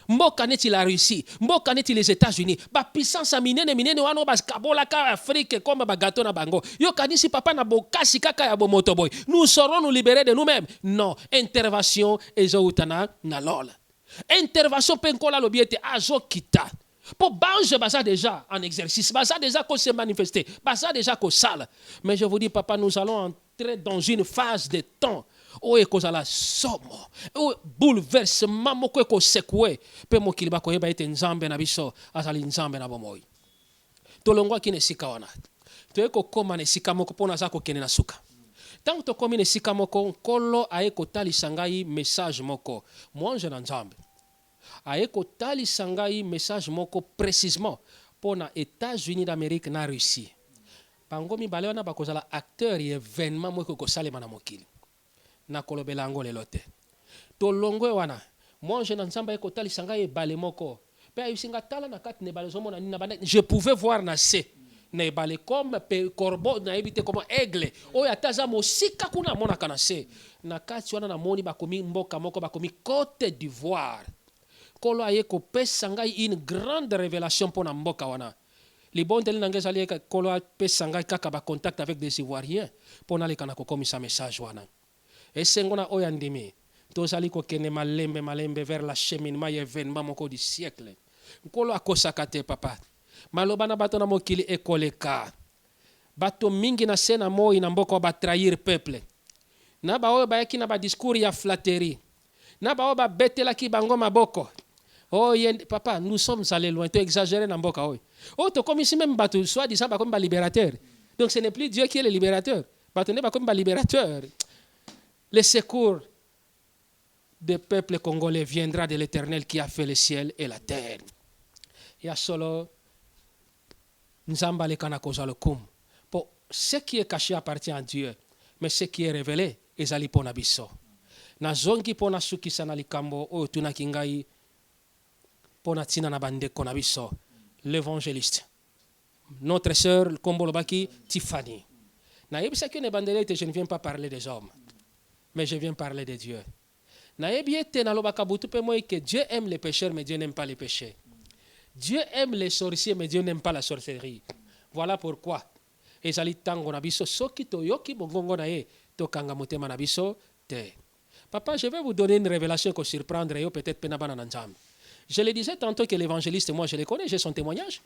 Mboka neti la Russie, mboka neti les États-Unis, ba puissance minene wano bas kabola ka Afrique comme ba gâteau na bango. Yo kanisi papa na bokasi kaka ya bomoto boy. Nous saurons nous libérer de nous-mêmes. Non, intervention ezo utana na lol. Intervention penkola lobiete azo kita. Pour banger, ça déjà en exercice, ça déjà qu'on se manifester, ça déjà qu'on sale. Mais je vous dis, papa, nous allons entrer dans une phase de temps où il y a la somme, où bouleversement, où il y a secoué, pour moi qu'il va y avoir une nzambe na biso, azali nzambe na bomoi. Tolongwa ki ne sika wana. Toyeko koma ne sika moko pona zako kene na suka. Tant que tu ne sika moko, kolo aeko tali sangai message moko. Moi, je n'enjambe. Aeko tali sangai message moko précisément pour les États-Unis d'Amérique na Russie. Bango mi bale wana bakozala acteur et événement moko ko salema na mokili. Na kolobela ngo lelo te. To longwe wana. Moi je n'ensemble aeko tali sangai bale moko. Pe ayisinga tala na kat ne bale zomo na nina bane. Je pouvais voir na se. Na bale comme corbeau na ebité comme aigle. O ya taza mosika kuna mona kana se. Na kati wana na moni bakomi mboka moko bakomi Côte d'Ivoire. Kolo ayeko pesangai une grande révélation pour Namboka wana. Les bons délits n'engagent aller kolo pesangai kaka ba contact avec des Ivoiriens pour n'aller kana ko komisa message wana. Et sengona oyandimi. Tozali ko kene malembe vers la cheminement événement moko du siècle. Kolo akosakate papa. Maloba na bato na mokili ekoleka. Bato mingi na sena moi na mboka ba trahir peuple. Na ba oyo ba yaki na ba discours ya flatterie. Na ba oyo ba betela ki bango maboko. Oh, papa, nous sommes allés loin. Tu exagéré dans Mboka. Oh, tu comme ici même, soit disant comme libérateur. Donc ce n'est plus Dieu qui est le libérateur. Tu n'es pas comme libérateur. Le secours des peuples congolais viendra de l'Éternel qui a fait le ciel et la terre. Il y a solo Nzamba le Kanakoza le Kum. Pour ce qui est caché appartient à Dieu, mais ce qui est révélé est ali pona biso. Na zongi pona sukisa na likambo o tunakingai. L'évangéliste. Notre sœur Kombolobaki Tiffany. Je ne viens pas parler des hommes, mais je viens parler de Dieu. Que Dieu aime les pécheurs, mais Dieu n'aime pas les péchés. Dieu aime les sorciers, mais Dieu n'aime pas la sorcellerie. Voilà pourquoi. Papa, je vais vous donner une révélation qui surprendra peut-être penabana nanzam. Je le disais tantôt que l'évangéliste, moi je le connais, j'ai son témoignage.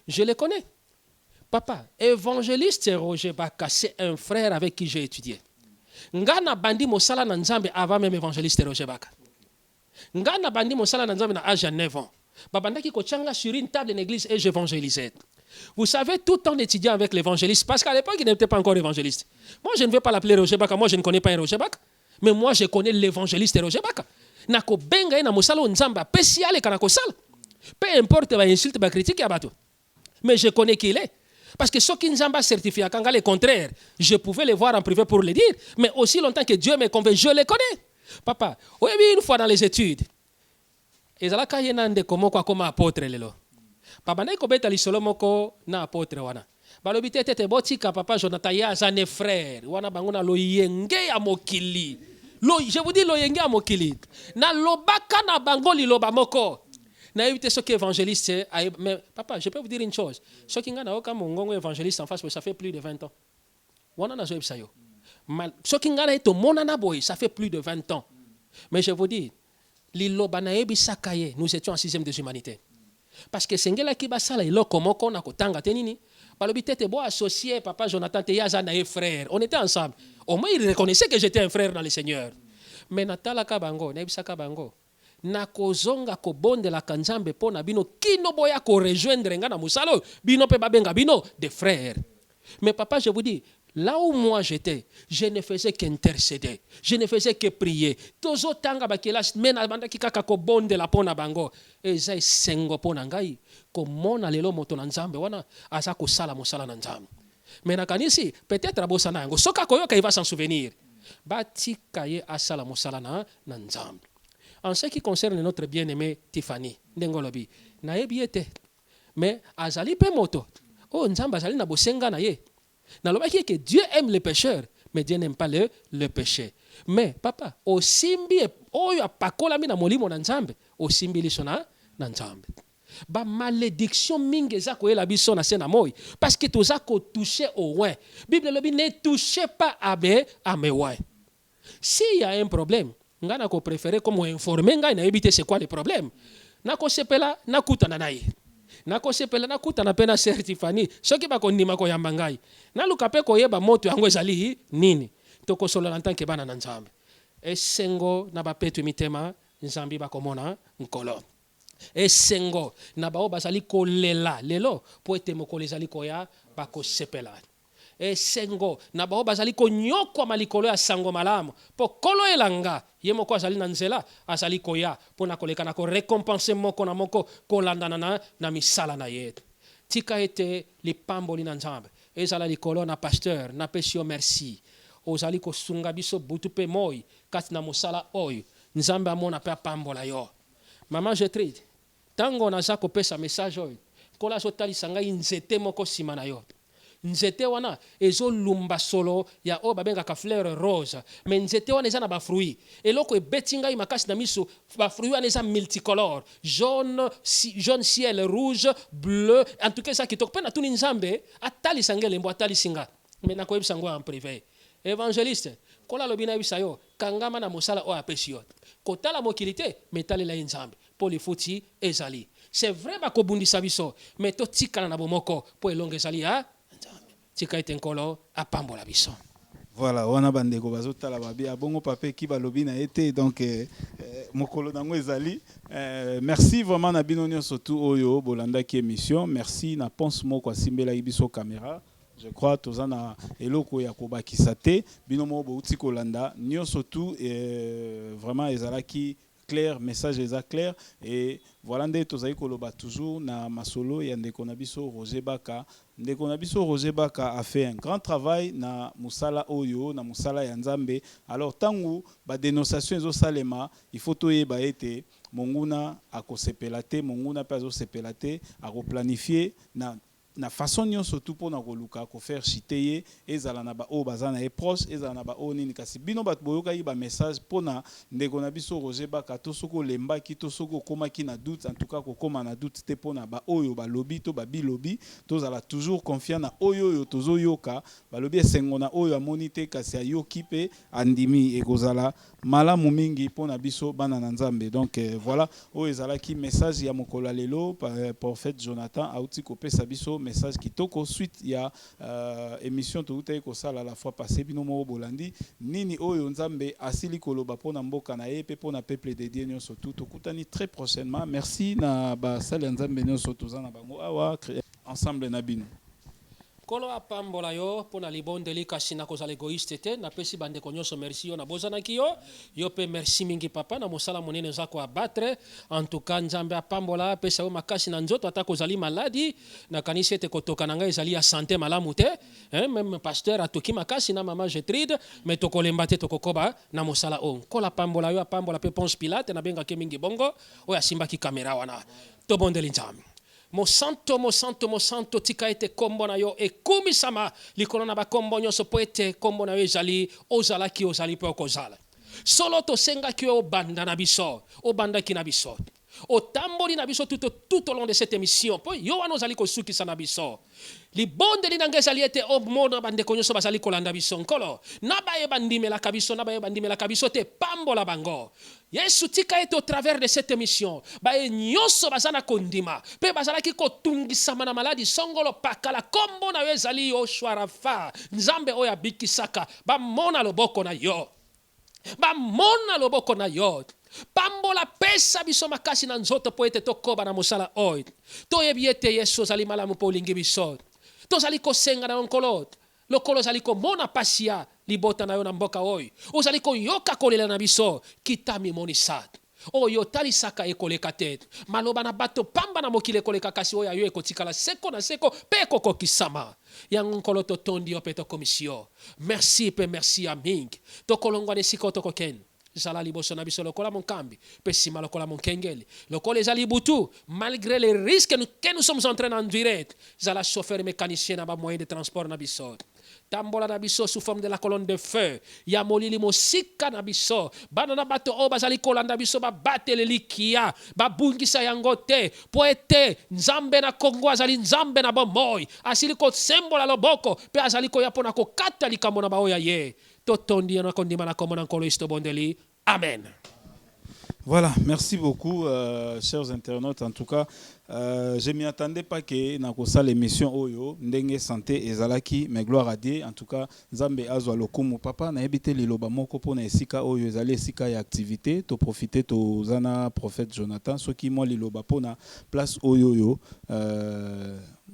Je le connais. Papa, évangéliste Roger Baka, c'est un frère avec qui j'ai étudié. Ngana bandi mosala na nzambe avant même évangéliste Roger Baka. Ngana bandi mosala na nzambe na âge de 9 ans. Babandaki kochanga sur une table en église et j'évangélisais. Vous savez, tout en étudiant avec l'évangéliste, parce qu'à l'époque il n'était pas encore évangéliste. Moi je ne vais pas l'appeler Roger Baka, moi je ne connais pas un Roger Baka, mais moi je connais l'évangéliste Roger Baka. Nako benga na mosala nzamba spécial kana kosala. Peu importe ba insulte ba critique ya bato. Mais je connais qui il est. Parce que ceux qui nzamba certifie à Kanga le contraire, je pouvais les voir en privé pour le dire, mais aussi longtemps que Dieu me convainc, je les connais. Papa, oui, une fois dans les études. Ezalaka yenande komoko comme apôtre lelo. Papa na ko beta lisolo moko na apôtre wana. Balobi tete botika papa Jonathan ya zane frère wana bangona loyenge ya mokili. Je vous dis loyenge ya mokili. Na lobaka na bango liloba moko. Na éviter ce qu'évangéliste mais papa, je peux vous dire une chose. Ce qui ngana oka mongongo évangéliste en face, ça fait plus de 20 ans. Wana na zoeb sayo. Ce qui ngana eto monana boy, ça fait plus de 20 ans. Mais je vous dis liloba na ebi sakaye, nous étions en 6e des humanités. Parce que sengela ki basala iloko moko na kotanga tenini. Balobi tete bo associé papa Jonathan te yaza na frère. On était ensemble. Au moins il reconnaissait que j'étais un frère dans le Seigneur. Mais natala kabango, na ebisa kabango. Na kozonga ko bonde la kanzambe pona bino kino boya ko rejoindre nga na musalo bino pe babenga bino des frères. Mais papa, je vous dis, là où moi j'étais, je ne faisais qu'intercéder, je ne faisais que prier. Tozo tanga bakela mena banda kikaka ko bonde la pona bango ezai sengo pona ngai ko mona lelo moto na nzambe wana aza ko sala mosala na nzambe. Mais na kanisi peut-être abosana yango soka koyoka il va s'en souvenir. Batika ye asala mosala na nzambe. En ce qui concerne notre bien-aimé Tiffany, Ndengolobi, na ebiete, mais azali pe moto. Oh, nzamba azali na bosenga na ye. Na lobaki que Dieu aime les pécheurs, mais Dieu n'aime pas le péché. Mais papa, osimbi oyo apakola mi na molimo na nzambe, osimbi liso na nzambe. Ba malédiction mingi za ko ela biso na sena moy, parce que toza ko toucher au oin. Bible lobi ne touchez pas à mes oin. S'il y a un problème, ngana ko préférer comme informer ngai na ebité c'est quoi le problème. Na ko sepela na kutana naye. nakosepela nakutana mpe na ser Tiffany soki bakondima koyamba ngai naluka mpe koyeba moto yango ezali nini tokosolola ntanke bana na nzambe esengo na bapetu mitema nzambe bakomona nkolo esengo na bao bazali kolela lelo po ete mokolo ezali koya bakosepela esengo na bao bazali konyokwa malikolo ya sango malamu po kolo elanga ye moko azali na nzela azali koya pona koleka na ko récompenser moko na moko kolandana na misala na ye tika ete lipamboli na nzambe ezala likolo na pasteur na pesio merci ozali kosunga biso butu pe moi kati na mosala oyo nzambe amona pe apambola yo mama Gertrude tango naza kopesa message oyo kola azotalisa ngai nzete moko nsima na yo nzete wana ezolumba solo ya oyo babengaka fleur rose me nzete wana eza na bafruit eloko ebeti ngai makasi na miso bafruit wana eza multicolore jaune ciel rouge bleu en tout cas eza kitoko mpe natuni nzambe atalisa ngai elembo atalisi nga me nakoyebisa ngo en privé évangéliste kola alobi nayebisa yo kangama na mosala oyo apesi yo kotala mokili te me talela ye nzambe mpo lifuti ezali c'est vrai bakobundisa biso me totikala na bomoko mpo elongo ezali ya nzambe tika ete nkolo apambola biso. Voilà, wana bandeko bazotala babi abongo pape ki balobi na été donc mokolo nango ezali merci vraiment na bino nyonso tu oyo bolandaki émission merci na pense moko asimbela biso caméra. Je crois que tous en eloko ya kobakisa te bino mo bouti kolanda nyonso tu vraiment ezalaki clair message eza clair et voilà nde tozali koloba toujours na masolo ya ndeko na biso Roger Baka. Ndeko na biso Roger Baka a fait un grand travail na musala oyo na musala ya nzambe. Alors tangu ba dénonciation ezo salema il faut toyeba ete monguna akosepela te monguna pe azosepela te akoplanifier na façon nyonso tout pour na koluka ko faire chiter ezala na ba o bazana e proche ezala na ba o nini kasi bino bat boyoka yi ba message pona ndeko na biso Roger Baka to soko lemba ki to soko koma ki na doute en tout cas ko koma na doute te pona ba oyo ba lobby to ba bilobi to zala toujours confiant na oyo yo tozo yoka ba lobby esengo na oyo amoni te kasi ayoki pe andimi e kozala malamu mingi pona biso bana na nzambe donc voilà o ezala ki message ya mokolo lelo prophète Jonathan auti ko pesa biso message qui toko suite ya émission to utaye ko sala la fois passée bino mo bolandi nini oyo nzambe asili koloba pona mboka na ye pe pona peuple de Dieu nyonso tout tokutani très prochainement merci na ba sala nzambe nyonso tozana bango awa ensemble na bino kolo apambola yo pona libondeli kasi na kozala égoïste te napesi bandeko nyonso merci yo na bozanaki yo pe merci mingi papa na mosala monene oza koabattre en tout cas nzambe apambola apesa yo makasi na nzoto ata kozali maladi nakanisi ete kotoka na ngai ezali ya santé malamu te même pasteur atoki makasi na mama Gertrude me tokolemba te tokokoba na mosala oyo kolo apambola yo apambola pe Ponce Pilate nabengaki mingi bongo oyo asimbaki kamera wana tobondeli nzambe mo santo tika ete kombo na yo ekumisama likolo na bakombo nyonso po ete kombo na yo ezali ozalaki ozali mpe okozala solo tosengaki yo obanda na biso obandaki na biso otamboli na biso tout au long de cette émission po yo wana ozali kosukisa na biso libondeli na ngai ezali ete omona bandeko nyonso bazali kolanda biso nkolo nabayeba ndimelaka biso te pambola bango Yesu tika ete au travers de cette émission baye nyonso bazana kondima pe bazalaki kotungisama na maladi songolo pakala kombo na yo ezali yo shwarafa nzambe oyo abikisaka bamona loboko na yo pambola pesa biso makasi na nzoto po ete tokoba na mosala oyo toyebi ete Yesu ozali malamu po olingi biso tozali kosenga na nkolo lokolo ozali komona pasi ya libota na yo na mboka oyo ozali koyoka kolela na biso kitami monisa oyo talisaka ekoleka te maloba na bato pamba na mokili ekoleka kasi oyo ayo ekotikala seko na seko pe kokokisama yango nkolo totondi yo pe tokomisio merci pe merci ya mingi tokolongwa nesika tokokende zala liboso na biso lokola monkambi pe sima lokola monkengeli lokola ezali butu malgré les risques que nous sommes en train d'endurer zala chauffeur mécanicien na ba moyen de transport na biso tambola na biso sous forme de la colonne de feu ya molili mosika na biso bana na bato o bazali kolanda biso babatele likia babungisa yango te po ete nzambe na Kongo azali nzambe na bomoi asili kosembola loboko pe azali koya pona kokata likambo na baoya ye totondi na kondima na komona nkolo isto bondeli amen. Voilà, merci beaucoup, chers internautes. En tout cas, je ne m'y attendais pas que dans l'émission Oyo, Ndenge Santé et Zalaki, mais gloire à Dieu. En tout cas, Zambe Azwa Lokumu Papa, na ebité liloba moko po na esika Oyo, Zale esika ya activité, to profiter to zana prophète Jonathan, ce qui moi liloba po na place Oyo,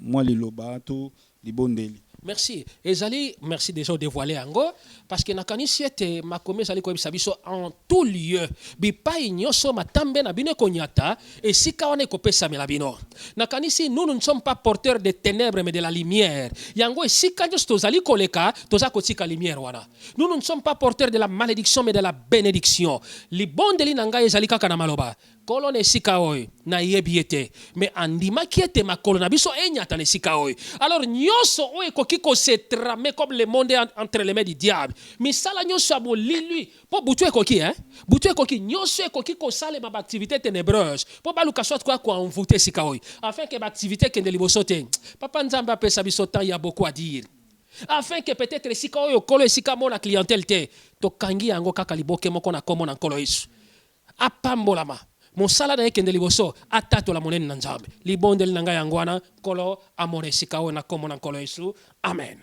moi liloba to libondeli. Merci. Ezali, merci déjà de dévoiler ango parce que nakani siete makome ezali ko biso en tout lieu. Bipai nyoso matambe na bino konyata et sika wana kopesa mela bino. Nakani si nous ne sommes pas porteurs de ténèbres mais de la lumière. Yango sika nyoso tozali koleka toza kotika lumière wana. Nous ne sommes pas porteurs de la malédiction mais de la bénédiction. Libondeli nanga ezali kaka na maloba. Kolone sika oy na yebiete mais andima kiete makolo na biso enyata ne sika oy. Alors nyoso oy koki ko se tramé comme le monde entre les mains du diable. Misala nyoso abo lili po butu ekoki butu ekoki nyoso ekoki ko sale ma activité ténébreuse. Po baluka soit quoi envoûter sika oy afin que activité kende libosote. Papa Nzamba apesa biso temps, il y a beaucoup à dire. Afin que peut-être sika oyo kolo sika mo la clientèle te to kangi yango kaka liboke moko na komo na kolo isu. Apambolama mosala na ekende liboso atato la monene na Nzambe libondeli na ngai yango wana kolo amone sika oyo na komo na nkolo Yesu. Amen.